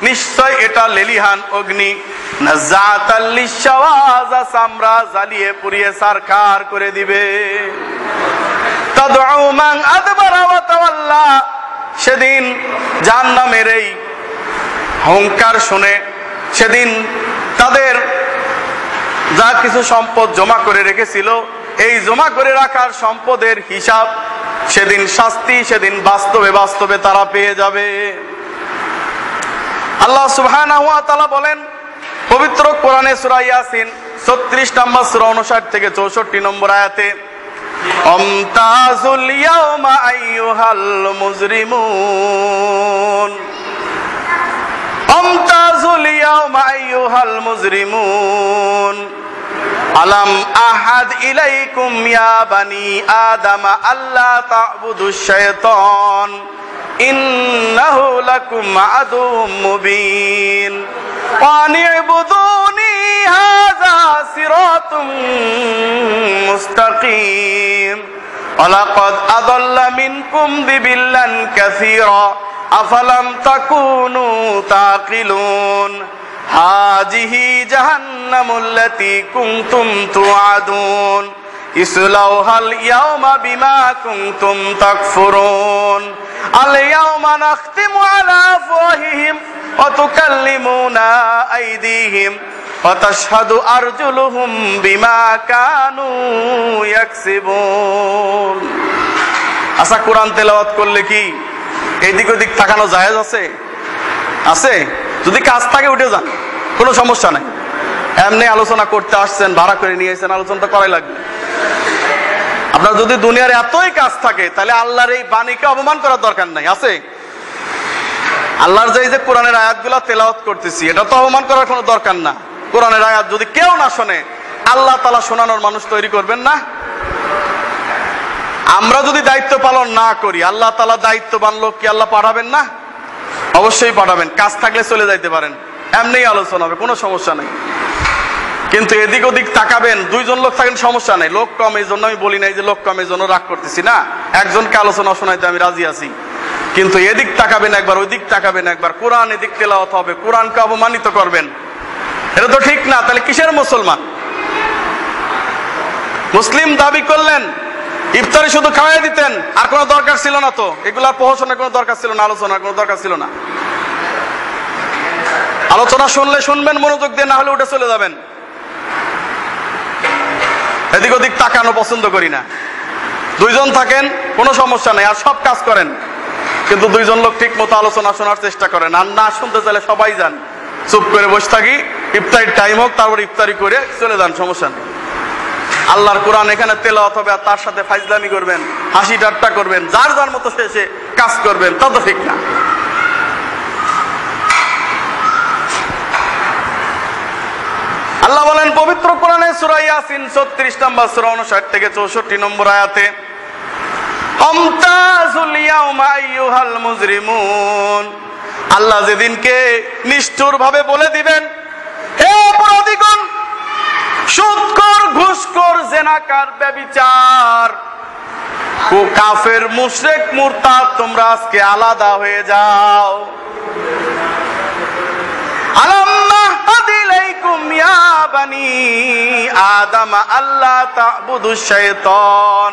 নিশ্চয় এটা লেলিহান অগ্নি, নাযাতাল লিশওয়া, চামড়া জ্বালিয়ে পুড়িয়ে সারখার করে দিবে। তাদউ মান আদবারা ওয়া তাওয়াল্লা, সেদিন জাহান্নামের এই হুঙ্কার শুনে, সেদিন তাদের যা কিছু সম্পদ জমা করে রেখেছিল এই জমা করে রাখার সম্পদের হিসাব সেদিন শাস্তি সেদিন বাস্তবে বাস্তবে তারা পেয়ে যাবে। আল্লাহ সুবহানাহু ওয়া তাআলা বলেন পবিত্র কোরআনে সূরা ইয়াসিন 36 নম্বর সূরা 59 থেকে 64 নম্বর আয়াতে, আমতাজুল ইয়াওমা আইয়ুহাল মুজরিমুন, আমতাজুল ইয়াওমা আইয়ুহাল মুজরিমুন, আলাম আহাদ ইলাইকুম ইয়া বানি আদম আল্লা তা'বুদুশ শাইতান ইন্নাহু লাকুম আদুউম মুবিন ওয়া আনি'বুদুনি হাযা সিরাতুম মুস্তাকিম ওয়া লাকাদ আযাল্লা মিনকুম যিবিল্লান কাসীরা আফালাম তাকুনু তাকিলুন হাযিহি জাহান্নামুল্লাতী কুনতুম তুআদুন ইসলাউহাল ইয়াওমা বিমা কুনতুম তাকফুরুন আল ইয়াওমা নাখতিমু আলা আফওয়াহিহিম ওয়া তুকাল্লিমুনা আইদিহিম ওয়া তাশহাদু আরজুলুহুম বিমা কানু ইয়াকসিবুন। আচ্ছা, কোরআন তেলাওয়াত করলে কি এদিক ওদিক তাকানো জায়েজ আছে? আছে? যদি কাজ থাকে উঠে যান, কোনো সমস্যা নাই। এমনি আলোচনা করতে আসছেন, ভাড়া করে নিয়ে এসেছেন, আলোচনা তো করাই লাগবে। আপনার যদি দুনিয়ার এতই কাজ থাকে তাহলে আল্লাহর এই বাণীকে অপমান করার দরকার নাই। আছে? আল্লাহর যে কোরআনের আয়াতগুলো তেলাওয়াত করতেছি, এটা তো অপমান করার কোনো দরকার না। কোরআনের আয়াত যদি কেউ না শোনে, আল্লাহ তাআলা শোনানোর মানুষ তৈরি করবেন না? আমরা যদি দায়িত্ব পালন না করি, আল্লাহ তাআলা দায়িত্ববান লোক কি আল্লাহ পাঠাবেন না? অবশ্যই পাঠাবেন। কাজ থাকলে চলে যাইতে পারেন, এমনি আলোচনা হবে, কোনো সমস্যা নেই। কিন্তু এদিক ওদিক তাকাবেন, দুইজন লোক থাকেন সমস্যা নেই, লোক কম এই জন্য আমি বলি নাই যে লোক কম এই জন্য রাগ করতেছি না, একজনকে আলোচনা শোনাইতে আমি রাজি আছি। কিন্তু এদিক তাকাবেন একবার, ওইদিক তাকাবেন একবার, কোরআন এদিক তেলাওয়াত হবে, কোরআনকে অপমানিত করবেন, এটা তো ঠিক না। তাহলে কিসের মুসলমান? মুসলিম দাবি করলেন, ইফতারি শুধু খাওয়াই দিতেন, আর কোনো দরকার ছিল না, তো এগুলার প্রহসনের কোনো দরকার ছিল না, আলোচনার কোনো দরকার ছিল না। আলোচনা শুনলে শুনবেন মনোযোগ দিয়ে, না হলে উঠে চলে যাবেন। এদিক ওদিক তাকানো পছন্দ করি না। দুইজন থাকেন কোনো সমস্যা নেই, আর সব কাজ করেন, কিন্তু দুইজন লোক ঠিক মতো আলোচনা শোনার চেষ্টা করেন। আর না শুনতে চাইলে সবাই যান, চুপ করে বসে থাকি, ইফতারির টাইম হোক, তারপর ইফতারি করে চলে যান, সমস্যা নেই। আল্লাহর কোরআন এখানে তেলাওয়াত হবে, আর তার সাথে ফাইজলামি করবেন, হাসি ঠাট্টা করবেন, যার যার মতো শেষে কাজ করবেন, তা তো ঠিক না। আল্লাহ বলেন পবিত্র কোরআনে সূরা ইয়াসিন 36 নম্বর সূরা 59 থেকে 64 নম্বর আয়াতে, আমতাজুল ইয়াওমা আইয়ুহাল মুজরিমুন, আল্লাহ যেদিনকে নিষ্ঠুর ভাবে বলে দিবেন, হে অপরাধীগণ, সুদখোর, ঘুষখোর, জেনাকার, ব্যভিচার, কাফের, মুশরিক, মুরতাদ, তোমরা আজকে আলাদা হয়ে যাও। আলাম আহাদ ইলাইকুম ইয়া বানি আদম আল্লা তা'বুদুশ শাইতান,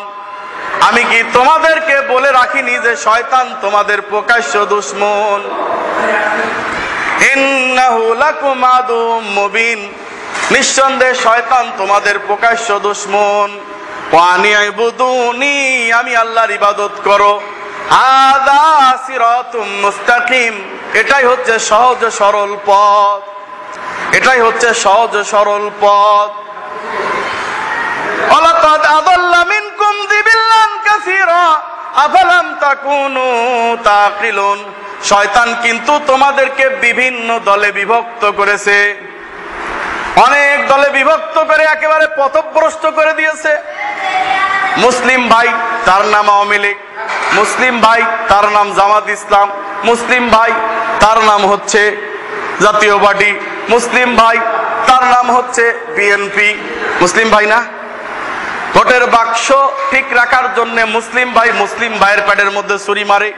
আমি কি তোমাদেরকে বলে রাখিনি যে শয়তান তোমাদের প্রকাশ্য দুশমন? ইন্নাহু লাকুম আদুউম মুবিন, নিঃসন্দেহে শয়তান তোমাদের প্রকাশ্য দুশমন। ওয়া আনি'বুদুনি, আমি আল্লাহর ইবাদত করো। হাযা সিরাতুম মুস্তাকিম, এটাই হচ্ছে সহজ সরল পথ, এটাই হচ্ছে সহজ সরল পথ। ওয়ালাকাদ আযাল্লা মিনকুম যিবিল্লান কাসীরা আফালাম তাকুনু তাকিলুন, শয়তান কিন্তু তোমাদেরকে বিভিন্ন দলে বিভক্ত করেছে, অনেক দলে বিভক্ত করে একেবারে পথভ্রষ্ট করে দিয়েছে। মুসলিম ভাই তার নাম আওয়ামী লীগ, মুসলিম ভাই তার নাম জামাত ইসলাম, মুসলিম ভাই তার নাম হচ্ছে জাতীয় পার্টি, মুসলিম ভাই তার নাম হচ্ছে বিএনপি। মুসলিম ভাই না? ভোটের বাক্স ঠিক রাখার জন্য মুসলিম ভাই মুসলিম ভাইয়ের পেটের মধ্যে ছুরি মারে,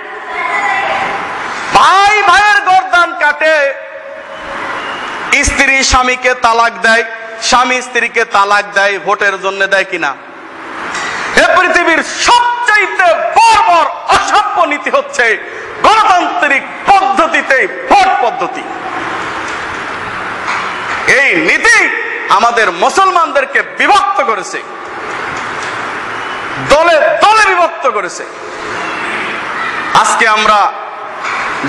ভাই ভাইয়ের গর্দান কাটে, স্ত্রী স্বামীকে তালাক দেয়, স্বামী স্ত্রীকে তালাক দেয়, ভোটের জন্য দেয় কিনা? এ পৃথিবীর সবচাইতে বর্বর অসভ্য নীতি হচ্ছে গণতান্ত্রিক পদ্ধতিতে ভোট পদ্ধতি। এই নীতি আমাদের মুসলমানদেরকে বিভক্ত করেছে। দলে দলে বিভক্ত করেছে। আজকে আমরা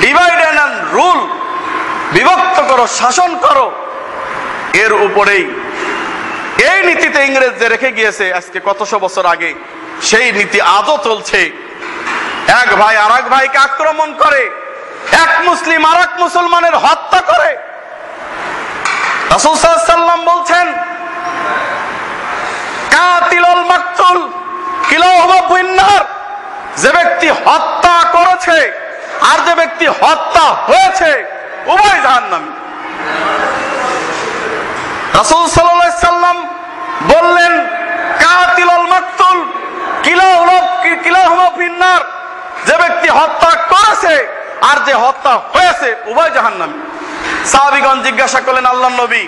ডিভাইড এন্ড রুল, বিভক্ত করো, শাসন করো, এর উপরেই এই নীতিতে ইংরেজদের রেখে গিয়েছে আজকে কতশো বছর আগে। সেই নীতি আজও চলছে। এক ভাই আর এক ভাইকে আক্রমণ করে, এক মুসলিম আর এক মুসলমানের হত্যা করে। রাসূল সাল্লাল্লাহু আলাইহি ওয়াসাল্লাম বলছেন, কাতিলুল মাকতুল কিলাহুমা ফিন্নার, যে ব্যক্তি হত্যা করেছে আর যে ব্যক্তি হত্যা হয়েছে উভয় জাহান্নামী। রাসূল সাল্লাল্লাহু আলাইহি ওয়াসাল্লাম বললেন, কাতিলুল মাকতুল কিলাহুমা ফিন্নার, যে ব্যক্তি হত্যা করেছে আর যে হত্যা হয়েছে উভয় জাহান্নামী। সাহাবীগণ জিজ্ঞাসা করলেন, আল্লাহর নবী,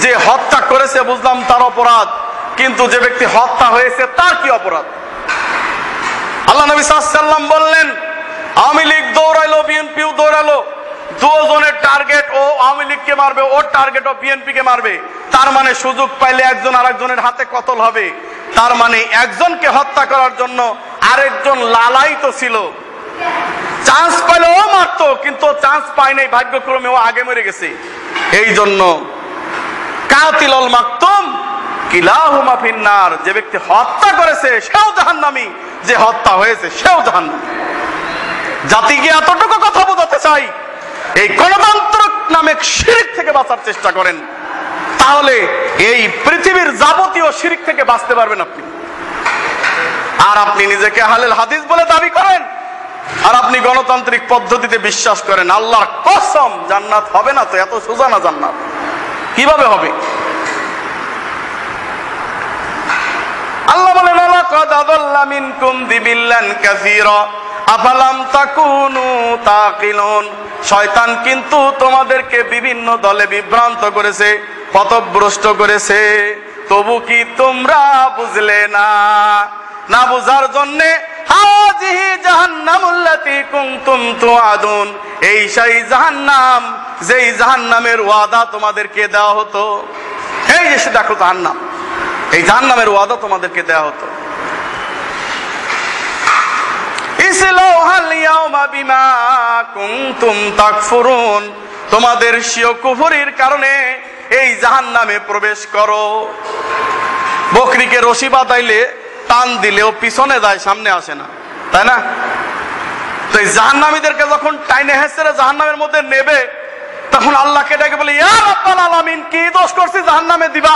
যে হত্যা করেছে বুঝলাম তার অপরাধ, কিন্তু যে ব্যক্তি হত্যা হয়েছে তার কি অপরাধ? আল্লাহ নবী সাল্লাল্লাহু আলাইহি ওয়াসাল্লাম বললেন, আওয়ামী লীগ দৌড়াইলো, বিএনপিও দৌড়ালো, দুজনের টার্গেট ও আওয়ামী লীগকে মারবে, ওর টার্গেট ও বিএনপি কে মারবে। তার মানে সুযোগ পাইলে একজন আরেকজনের হাতে কতল হবে। তার মানে একজনকে হত্যা করার জন্য আরেকজন লালায়িত ছিল, চান্স পাইলে ও মারতো, কিন্তু চান্স পায় নাই, ভাগ্যক্রমে ও আগে মরে গেছে। এই জন্য কাতিলুল মাকতুম কিলাহুমা ফিন্নার, যে ব্যক্তি হত্যা করেছে সেও জাহান্নামী, যে হত্যা হয়েছে সেও জাহান্নামী। জাতিকে এতটুকু কথা বোঝাতে চাই, এই গণতন্ত্র নামে শিরক থেকে বাঁচার চেষ্টা করেন, তাহলে এই পৃথিবীর যাবতীয় শিরক থেকে বাঁচতে পারবেন আপনি। আর আপনি নিজেকে আহলুল হাদিস বলে দাবি করেন, আর আপনি গণতান্ত্রিক পদ্ধতিতে বিশ্বাস করেন, আল্লাহর কসম জান্নাত হবে না। তো এত সোজা না, জান্নাত কিভাবে হবে? আল্লাহ বলেন, লাকাদ আযাল্লা মিনকুম যিবিল্লান কাসীরা আফালাম তাকুনু তাকিলুন, শয়তান কিন্তু তোমাদেরকে বিভিন্ন দলে বিভ্রান্ত করেছে, পথভ্রষ্ট করেছে, তবু কি তোমরা বুঝলে না? না বুঝার জন্য হাযিহি জাহান্নামুল্লাতী কুনতুম তুআদুন, এই সেই জাহান্নাম যেই জাহান্নামের ওয়াদা তোমাদেরকে দেওয়া হতো। এই যে দেখো জাহান্নাম, এই জাহান্নামের ওয়াদা তোমাদেরকে দেওয়া হতো। ইসলাউহাল ইয়াওমা বিমা কুনতুম তাকফুরুন, তোমাদের স্বীয় কুফরির কারণে এই জাহান্নামে প্রবেশ করো। বকরিকে রশি বাঁধাইলে টান দিলেও পিছনে যায়, সামনে আসে না, তাই না? তো এই জাহান্নামীদেরকে যখন টাইনে হেসরে জাহান্নামের মধ্যে নেবে, তখন আল্লাহকে ডেকে বলে, ইয়া রাব্বাল আলামিন, কি দোষ করছি জাহান্নামে দিবা?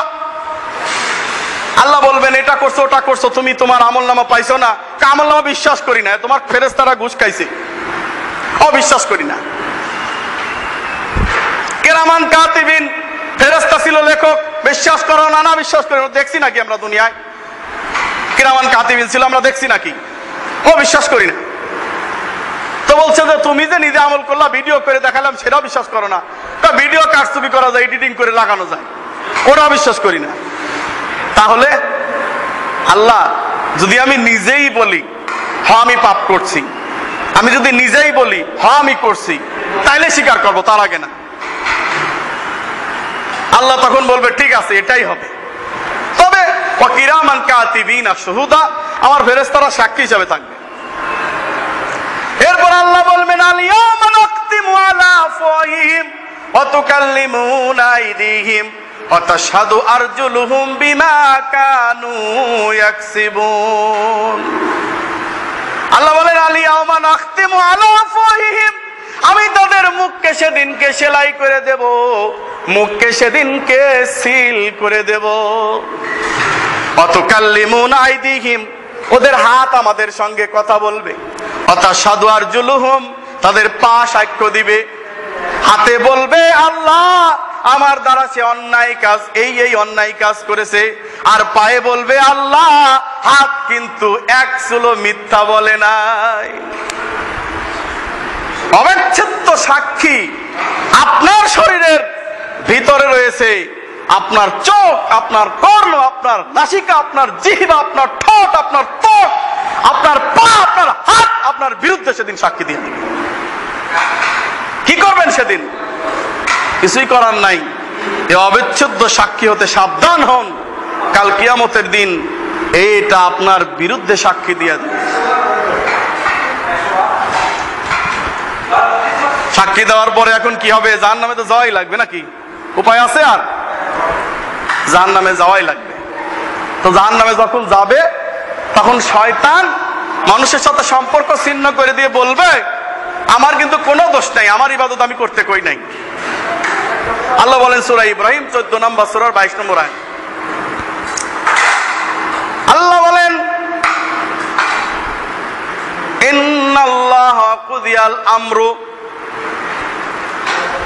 আল্লাহ বলবেন, এটা করছো ওটা করছো, তুমি তোমার আমলনামা পাইছো না। আমলনামা বিশ্বাস করি না, তোমার ফেরেশতারা ঘুষ খাইছে, অবিশ্বাস করি না। কিরামান কাতিবিন, ফেরেশতা ছিল লেখক, বিশ্বাস করো না? না বিশ্বাস করি না। দেখছি নাকি আমরা দুনিয়ায় কিরামান কাতিবিন ছিল, আমরা দেখছি নাকি? ও বিশ্বাস করি না। তো বলছে যে তুমি যে নিজে আমল করলা, ভিডিও করে দেখালাম, সেটাও বিশ্বাস করো না। তা ভিডিও কারচুপি করা যায়, এডিটিং করে লাগানো যায়, ওটাও বিশ্বাস করি না। তাহলে আল্লাহ, যদি আমি নিজেই বলি হ্যাঁ আমি পাপ করছি, আমি যদি নিজেই বলি হ্যাঁ আমি করছি, তাইলে স্বীকার করবো, তার আগে না। আল্লাহ তখন বলবে, ঠিক আছে এটাই হবে, তবে ওয়া কিরামান কাতিবিনা শুহুদা, আমার ফেরেশতারা সাক্ষী হিসেবে থাকবে। এরপর আল্লাহ বলবেন, আল ইয়াওমা নাখতিমু আলা আফওয়াহিহিম ওয়া তুকাল্লিমুনা আইদিহিম ওয়া তাশহাদু আরজুলুহুম বিমা কানু ইয়াকসিবুন। আল্লাহ বলেন, আল ইয়াওমা নাখতিমু আলা আফওয়াহিহিম, আমি তাদের মুখকে সেদিনকে সেলাই করে দেব, মুখকে সেদিনকে সিল করে দেব। ওয়া তুকাল্লিমুনা আইদিহিম, ওদের হাত আমাদের সঙ্গে কথা বলবে। ওয়া তাশহাদু আরজুলুহুম, তাদের পা সাক্ষ্য দিবে। হাতে বলবে আল্লাহ আমার দ্বারা সে অন্যায় কাজ, এই অন্যায় কাজ করেছে। আর পায়ে বলবে আল্লাহ হাত কিন্তু এক চুলো মিথ্যা বলে নাই। অবিচ্ছেদ্য সাক্ষী আপনার শরীরের ভিতরে রয়েছে। আপনার চোখ, আপনার কর্ণ, আপনার নাসিকা, আপনার জিহ্বা, আপনার ঠোঁট, আপনার ত্বক, আপনার পা, আপনার হাত আপনার বিরুদ্ধে সেদিন সাক্ষী দিয়ে দিবে। কি করবেন সেদিন? কিছুই করার নাই। এই অবিচ্ছেদ্য সাক্ষী হতে সাবধান হন। কাল কিয়ামতের দিন এইটা আপনার বিরুদ্ধে সাক্ষী দিয়ে দেবে। সাক্ষী দেওয়ার পরে এখন কি হবে? জাহান্নামে তো যাওয়াই লাগবে নাকি? উপায় আছে? আর জাহান্নামে যাওয়াই লাগবে। তো জাহান্নামে যখন যাবে তখন শয়তান মানুষের সাথে সম্পর্ক ছিন্ন করে দিয়ে বলবে, আমার কিন্তু কোনো দোষ নাই, আমার ইবাদত আমি করতে কই নাই। আল্লাহ বলেন সূরা ইব্রাহিম 14 নম্বর সূরার 22 নম্বর আয়াত, আল্লাহ বলেন ইন্নাল্লাহা কুদিয়াল আমরু,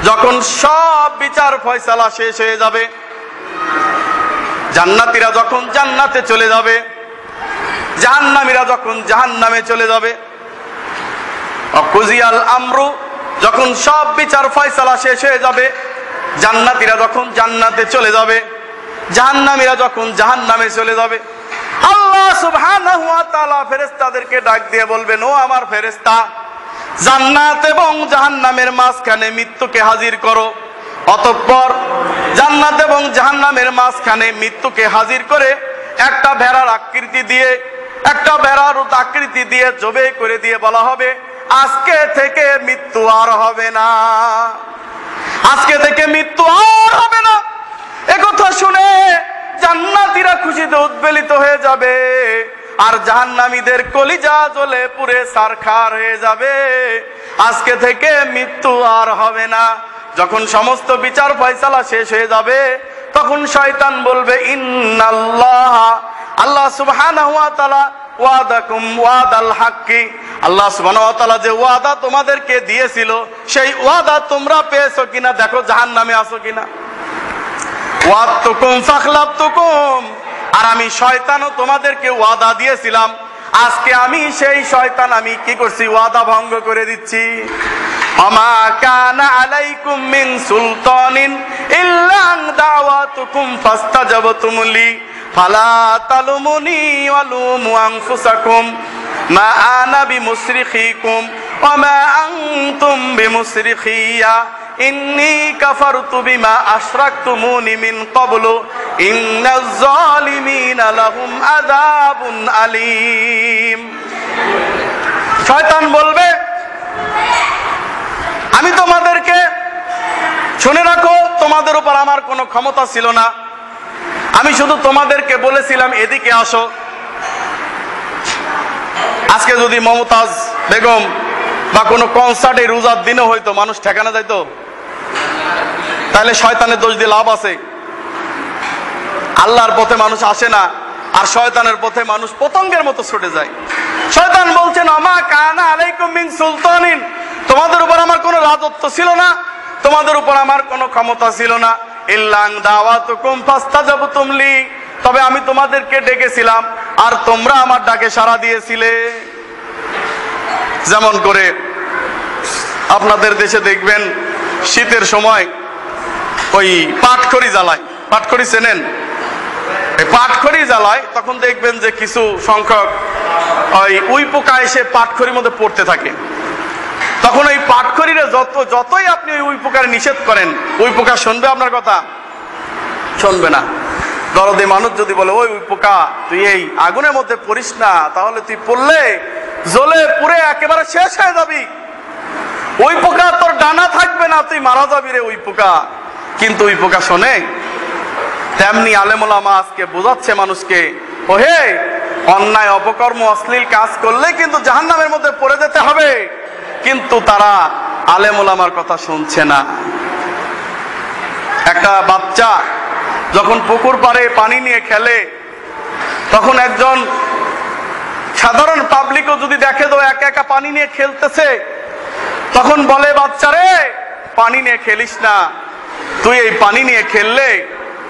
যখন সব বিচার ফয়সালা শেষ হয়ে যাবে, জান্নাতীরা যখন জান্নাতে চলে যাবে, জাহান্নামীরা যখন জাহান্নামে চলে যাবে, কুদিয়াল আমরু, যখন সব বিচার ফয়সালা শেষ হয়ে যাবে, জান্নাতীরা যখন জান্নাতে চলে যাবে, জাহান্নামীরা যখন জাহান্নামে চলে যাবে, আল্লাহ সুবহানাহু ওয়া তাআলা ফেরেশতাদেরকে ডাক দিয়ে বলবেন, ও আমার ফেরেশতা, জান্নাত এবং জাহান্নামের মাঝখানে মৃত্যুকে হাজির করো। অতঃপর জান্নাত এবং জাহান্নামের মাঝখানে মৃত্যুকে হাজির করে একটা ভেড়ার আকৃতি দিয়ে, একটা ভেড়ার আকৃতি দিয়ে জবে করে দিয়ে বলা হবে, আজকে থেকে মৃত্যু আর হবে না, আজকে থেকে মৃত্যু আর হবে না। একথা শুনে জান্নাতীরা খুশিতে উদ্বেলিত হয়ে যাবে, আর জাহান্নামীদের কলিজা জ্বলে পুড়ে ছারখার হয়ে যাবে। আজকে থেকে মৃত্যু আর হবে না। যখন সমস্ত বিচার ফয়সালা শেষ হয়ে যাবে, তখন শয়তান বলবে, ইন্নাল্লাহ, আল্লাহ সুবহানাহু ওয়া তাআলা ওয়াদাকুম ওয়াদাল হাক্কি, আল্লাহ সুবহানাহু ওয়া তাআলা যে ওয়াদা তোমাদেরকে দিয়েছিল, সেই ওয়াদা তোমরা পেয়েছো কিনা দেখো, জাহান্নামে আছো কিনা। ওয়াদতুকুম ফাখলাফতুকুম, আর আমি শয়তানও তোমাদেরকে ওয়াদা দিয়েছিলাম, আজকে আমি সেই শয়তান আমি কি করছি? ওয়াদা ভঙ্গ করে দিচ্ছি। আমা কানা আলাইকুম মিন সুলতানিন ইল্লা আন দাওয়াতুকুম ফাস্তাজাবতুম লি ফালা তালুমুনি ওয়ালুমু আনফুসাকুম মা আনা বিমুসরিখিকুম ওয়া মা আনতুম বিমুসরিখিয়া ইন্নী কাফারতু বিমা আশরাকতুমুনি মিন ক্বাবলু ইন্নাজ যালিমিনা লাহুম আযাবুন আলীম। শয়তান বলবে, আমি তোমাদেরকে, শুনে রাখো, তোমাদের উপর আমার কোনো ক্ষমতা ছিল না, আমি শুধু তোমাদেরকে বলেছিলাম এদিকে আসো। আজকে যদি মমতাজ বেগম বা কোনো কনসার্টে রোজার দিনে হয়তো মানুষ ঠেকানো যাইতো, তাহলে শয়তানের দোষ দিয়ে লাভ আছে? আল্লাহর পথে মানুষ আসে না, আর শয়তানের পথে মানুষ পতঙ্গের মতো ছুটে যায়। শয়তান বলছেন, আমা কানা আলাইকুম মিন সুলতানিন, তোমাদের উপর আমার কোনো রাজত্ব ছিল না, তোমাদের উপর আমার কোনো ক্ষমতা ছিল না, ইল্লা আন দাওয়াতুকুম ফাস্তাজাবতুম লি, তবে আমি তোমাদেরকে ডেকেছিলাম আর তোমরা আমার ডাকে সাড়া দিয়েছিলে। যেমন করে আপনাদের দেশে দেখবেন শীতের সময় ওই পাটখড়ি জ্বালায়, পাটখড়ি চেনেন? এই পাটখড়ি জ্বালায়, তখন দেখবেন যে কিছু সংখ্যক ওই উই পোকা এসে পাটখড়ির মধ্যে পড়তে থাকে। তখন ওই পাটখড়িরে যতই আপনি ওই উই পোকার নিষেধ করেন, উই পোকা শুনবে আপনার কথা? শুনবে না। দরদে মানুষ যদি বলে, ওই উই পোকা তুই এই আগুনের মধ্যে পড়িস না, তাহলে তুই পড়লে জ্বলে পুড়ে একেবারে শেষ হয়ে যাবি, ওই পোকা তোর ডানা থাকবে না, তুই মারা যাবি রে ওই পোকা। কিন্তু ওই পোকা শোনে? তেমনি আলেম ওলামা আজকে বোঝাচ্ছে মানুষকে, ওহে, অন্যায় অপকর্ম অশ্লীল কাজ করলে কিন্তু জাহান্নামের মধ্যে পড়ে যেতে হবে, কিন্তু তারা আলেম ওলামার কথা শুনছে না। একটা বাচ্চা যখন পুকুর পাড়ে পানি নিয়ে খেলে, তখন একজন সাধারণ পাবলিকও যদি দেখে তো একা একা পানি নিয়ে খেলতেছে, তখন বলে, বাচ্চারে পানি নিয়ে খেলিস না, তুই এই পানি নিয়ে খেললে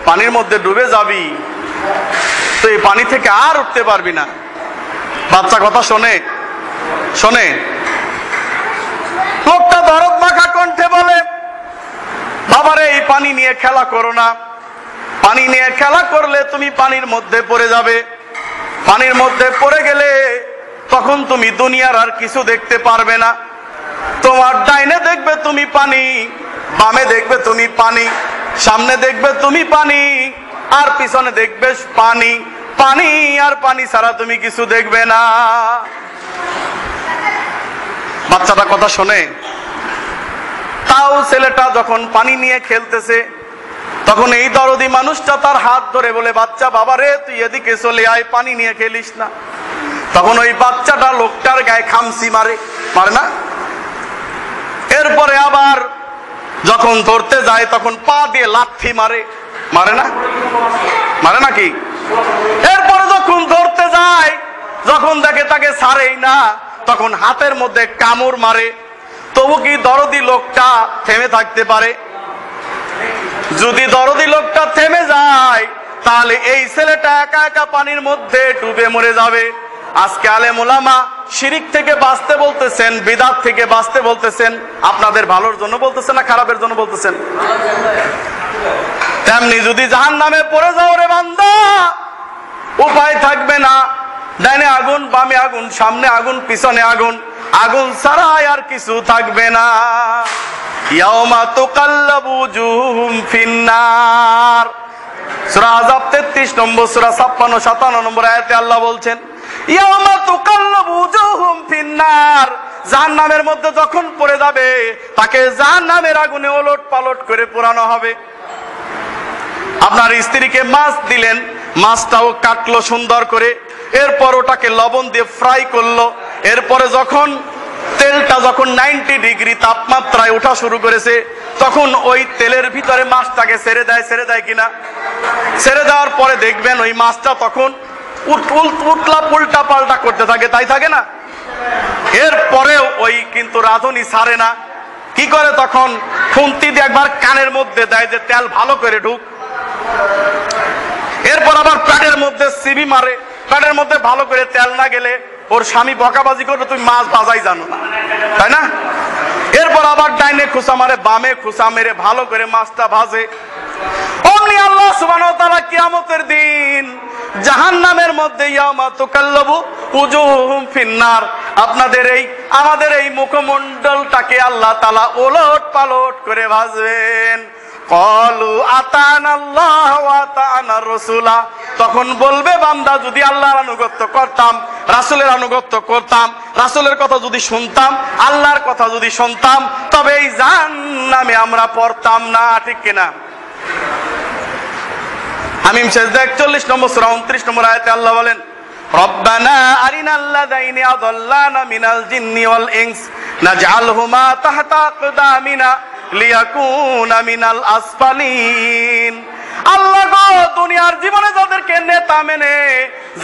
পানির মধ্যে ডুবে যাবি, তুই এই পানি থেকে আর উঠতে পারবি না। বাচ্চা কথা শোনে? শোনে? লোকটা দরদ মাখা কণ্ঠে বলে, বাবারে এই পানি নিয়ে খেলা করো না, পানি নিয়ে খেলা করলে তুমি পানির মধ্যে পড়ে যাবে, পানির মধ্যে পড়ে গেলে তখন তুমি দুনিয়ার আর কিছু দেখতে পারবে না। তোমার ডাইনে দেখবে তুমি পানি, বামে দেখবে তুমি পানি, সামনে দেখবে তুমি পানি, আর পিছনে দেখবে পানি, পানি আর পানি ছাড়া তুমি কিছু দেখবে না। বাচ্চাটা কথা শোনে, তাও ছেলেটা যখন পানি নিয়ে খেলতেছে তখন এই দরদি মানুষটা তার হাত ধরে বলে, বাচ্চা বাবা রে, তুই এদিকে চলে আয়, পানি নিয়ে খেলিস না। তখন ওই বাচ্চাটা লোকটার গায়ে খামচি মারে, মারে না? এরপরে আবার যখন ধরতে যায় তখন পা দিয়ে লাথি মারে, মারে না? মারে নাকি? এরপরে যখন ধরতে যায়, যখন দেখে তাকে ছাড়েই না, তখন হাতের মধ্যে কামড় মারে। তবু কি দরদি লোকটা থেমে থাকতে পারে? যদি দরদি লোকটা থেমে যায় তাহলে এই ছেলেটা একা একা পানির মধ্যে ডুবে মরে যাবে। আজকে আলেম ওলামা শিরিক থেকে বাঁচতে বলতেছেন, বিদআত থেকে বাঁচতে বলতেছেন। আপনাদের ভালোর জন্য বলতেছেন না খারাপের জন্য বলতেছেন? তেমনি যদি জাহান্নামে পড়ে যাও রে বান্দা, উপায় থাকবে না। ডাইনে আগুন, বামে আগুন, সামনে আগুন, পিছনে আগুন, আগুন ছাড়া আর কিছু থাকবে না। ইয়াউমা তুকাল্লাবু উজুহুম ফিন্নার। সূরা আযাব 33 নম্বর সূরা 56 57 নম্বর আয়াতে আল্লাহ বলছেন, ইয়াউমা তুকাল্লাবু উজুহুম ফিন্নার। জাহান্নামের মধ্যে যখন পড়ে যাবে তাকে জাহান্নামের আগুনে ওলট পালট করে পোড়ানো হবে। আপনার স্ত্রীকে মাছ দিলেন, মাছটাও কাটলো সুন্দর করে, এরপর ওটাকে লবণ দিয়ে ফ্রাই করলো। এরপরে যখন তেলটা যখন 90 ডিগ্রি তাপমাত্রায় ওঠা শুরু করেছে, তখন ওই তেলের ভিতরে মাছটাকে ছেড়ে দেয় কিনা? ছেড়ে দেওয়ার পরে দেখবেন ওই মাছটা তখন উল্টা পাল্টা করতে থাকে, তাই থাকে না? এরপরেও ওই কিন্তু রাঁধুনি ছাড়ে না। কি করে তখন? খুন্তি দিয়ে একবার কানের মধ্যে দেয় যে তেল ভালো করে ঢুক। এরপর আবার প্যাটের মধ্যে সিবি মারে, প্যাটের মধ্যে ভালো করে তেল না গেলে ওর স্বামী বকাবাজি করবে, তুমি মাছ ভাজাই জানো না, তাই না? এরপর আবার ডাইনে খুসা মারে, বামে খুসা মেরে ভালো করে মাছটা ভাজে। অমনি আল্লাহ সুবহানাহু ওয়া তাআলা কিয়ামতের দিন জাহান্নামের মধ্যে ইয়াউমা তুকাল্লাবু উজুহুম ফিন্নার, আমাদের এই মুখমণ্ডলটাকে আল্লাহ তাআলা ওলট পালট করে ভাজবেন। ক্বালু আতানাল্লাহ ওয়া আতানার রাসূলা। তখন বলবে বান্দা, যদি আল্লাহর আনুগত্য করতাম, রাসূলের আনুগত্য করতাম, রাসূলের কথা যদি শুনতাম, আল্লাহর কথা যদি শুনতাম, তবে এই জাহান্নামে আমরা পড়তাম না, ঠিক কিনা? হামিম সিজদা 41 নম্বর সূরা 29 নম্বর আয়াতে আল্লাহ বলেন, রব্বানা আরিনাল্লাযাইনি আযাল্লানা মিনাল জিন্নি ওয়াল ইনস নাজআলহুমা তাহতা আকদামিনা লিয়াকুনা মিনাল আসফালিন। আল্লাহ গো, দুনিয়ার জীবনে যাদেরকে নেতা মেনে,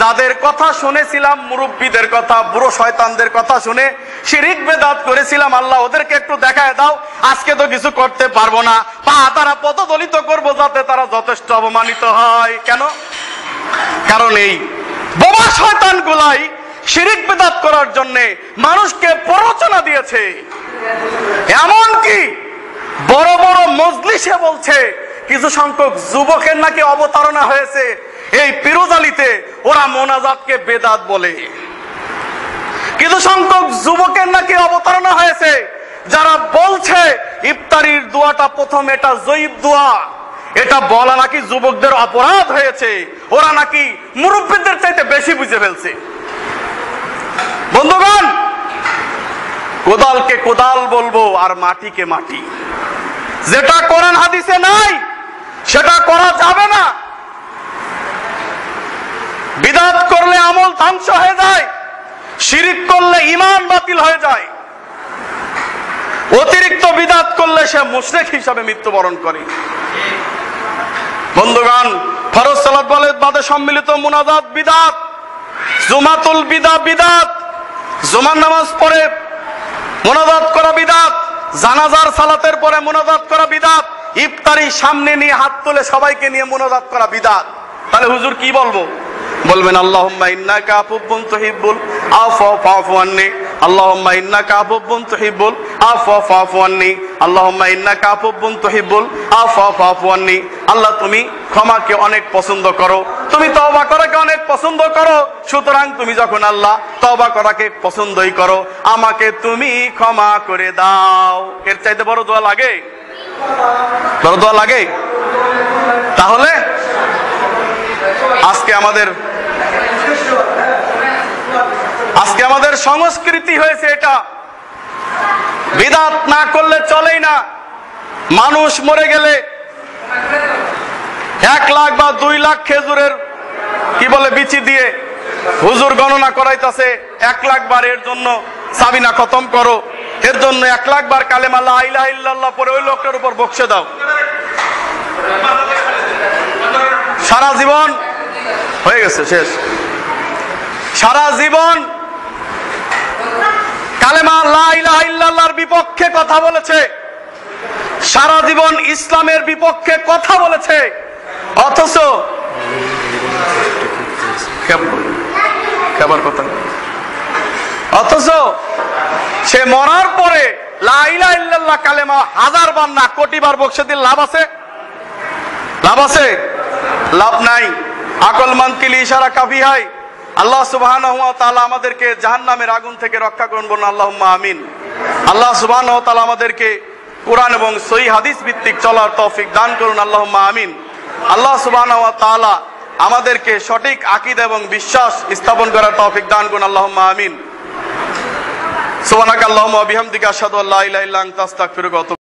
যাদের কথা শুনেছিলাম, মুরব্বীদের কথা, বুড়ো শয়তানদের কথা শুনে শিরিক বেদাত করেছিলাম, আল্লাহ ওদেরকে একটু দেখায় দাও। আজকে তো কিছু করতে পারবো না, পা তারা পদদলিত করবো যাতে তারা যথেষ্ট অপমানিত হয়। কেন? কারণ এই বোবা শয়তান গুলাই শিরিক বেদাত করার জন্য মানুষকে প্ররোচনা দিয়েছে। এমনকি বড় বড় মজলিসে বলছে কিছু সংখ্যক যুবকের নাকি অবতারণা হয়েছে এই পিরোজালিতে, ওরা মোনাজাতকে বেদাত বলে। কিছু সংখ্যক যুবকের নাকি অবতারণা হয়েছে যারা বলছে ইফতারির দোয়াটা প্রথম এটা জয়ীব দোয়া, এটা বলা নাকি যুবকদের অপরাধ হয়েছে, ওরা নাকি মুরব্বীদের চাইতে বেশি বুঝে ফেলছে। বন্ধুগণ, কোদালকে কোদাল বলবো আর মাটিকে মাটি। যেটা কোরআন হাদিসে নাই সেটা করা যাবে না। বিদআত করলে আমল ধ্বংস হয়ে যায়, শিরিক করলে ঈমান বাতিল হয়ে যায়, অতিরিক্ত বিদআত করলে সে মুশরিক হিসাবে মৃত্যুবরণ করে। বন্ধুগণ, ফরজ সালাত বলে বাদে সম্মিলিত মুনাজাত বিদআত, জুমাতুল বিদআত, জুমার নামাজ পড়ে মুনাজাত করা বিদআত, জানাজার সালাতের পরে মুনাজাত করা বিদআত, ইফতারি সামনে নিয়ে হাত তুলে সবাইকে নিয়ে মুনাজাত করা বিদআত। তাহলে হুজুর কি বলবো? বলবেন আল্লাহুম্মা ইন্নাকা আফুবুন তুহিব্বুল আফওয়া ফাফু আন্নি, আল্লাহুম্মা ইন্নাকা আফুবুন তুহিব্বুল আফওয়া ফাফু আন্নি, আল্লাহুম্মা ইন্নাকা আফুবুন তুহিব্বুল আফওয়া ফাফু আন্নি। আল্লাহ, তুমি ক্ষমাকে অনেক পছন্দ করো, তুমি তওবা করাকে অনেক পছন্দ করো, সুতরাং তুমি যখন আল্লাহ তওবা করাকে পছন্দই করো, আমাকে তুমি ক্ষমা করে দাও। এর চাইতে বড় দোয়া লাগে? বড় দোয়া লাগে? তাহলে আজকে আমাদের সংস্কৃতি হয়েছে এটা, বিদআত না করলে চলেই না। মানুষ মরে গেলে 1 লাখ বা 2 লাখ খেজুরের কি বলে বিচি দিয়ে হুজুর গণনা করাইতেছে 1 লাখ বার, এর জন্য সাবিনা খতম করো, এর জন্য 1 লাখ বার কালেমা লা ইলাহা ইল্লাল্লাহ পরে ওই লোকটার উপর বকশে দাও। সারা জীবন হয়ে গেছে শেষ, সারা জীবন কালেমা লা ইলাহা ইল্লাল্লাহর বিপক্ষে কথা বলেছে, সারা জীবন ইসলামের বিপক্ষে কথা বলেছে, অথচ সে মরার পরে লা ইলাহা ইল্লাল্লাহ কালেমা 1000 বার না 1 কোটি বার বকশে দিলে লাভ আছে? লাভ আছে? লাভ নাই। আকল মানকিল ইশারা কাফি হয়। আল্লাহ সুবহানাহু ওয়া তাআলা আমাদেরকে জাহান্নামের আগুন থেকে রক্ষা করুন, বলুন আল্লাহুম্মা আমিন। আল্লাহ সুবহানাহু ওয়া তাআলা আমাদেরকে কোরআন এবং সহিহ হাদিস ভিত্তিক চলার তৌফিক দান করুন, আল্লাহুম্মা আমিন। আল্লাহ সুবহানাহু ওয়া তাআলা আমাদেরকে সঠিক আকীদা এবং বিশ্বাস স্থাপন করার তৌফিক দান করুন, আল্লাহুম্মা আমিন। সুবহানাকাল্লাহুম্মা ওয়া বিহামদিকা আশহাদু আল্লা ইলাহা ইল্লা আনতা আস্তাগফিরুকা ওয়া আতুবু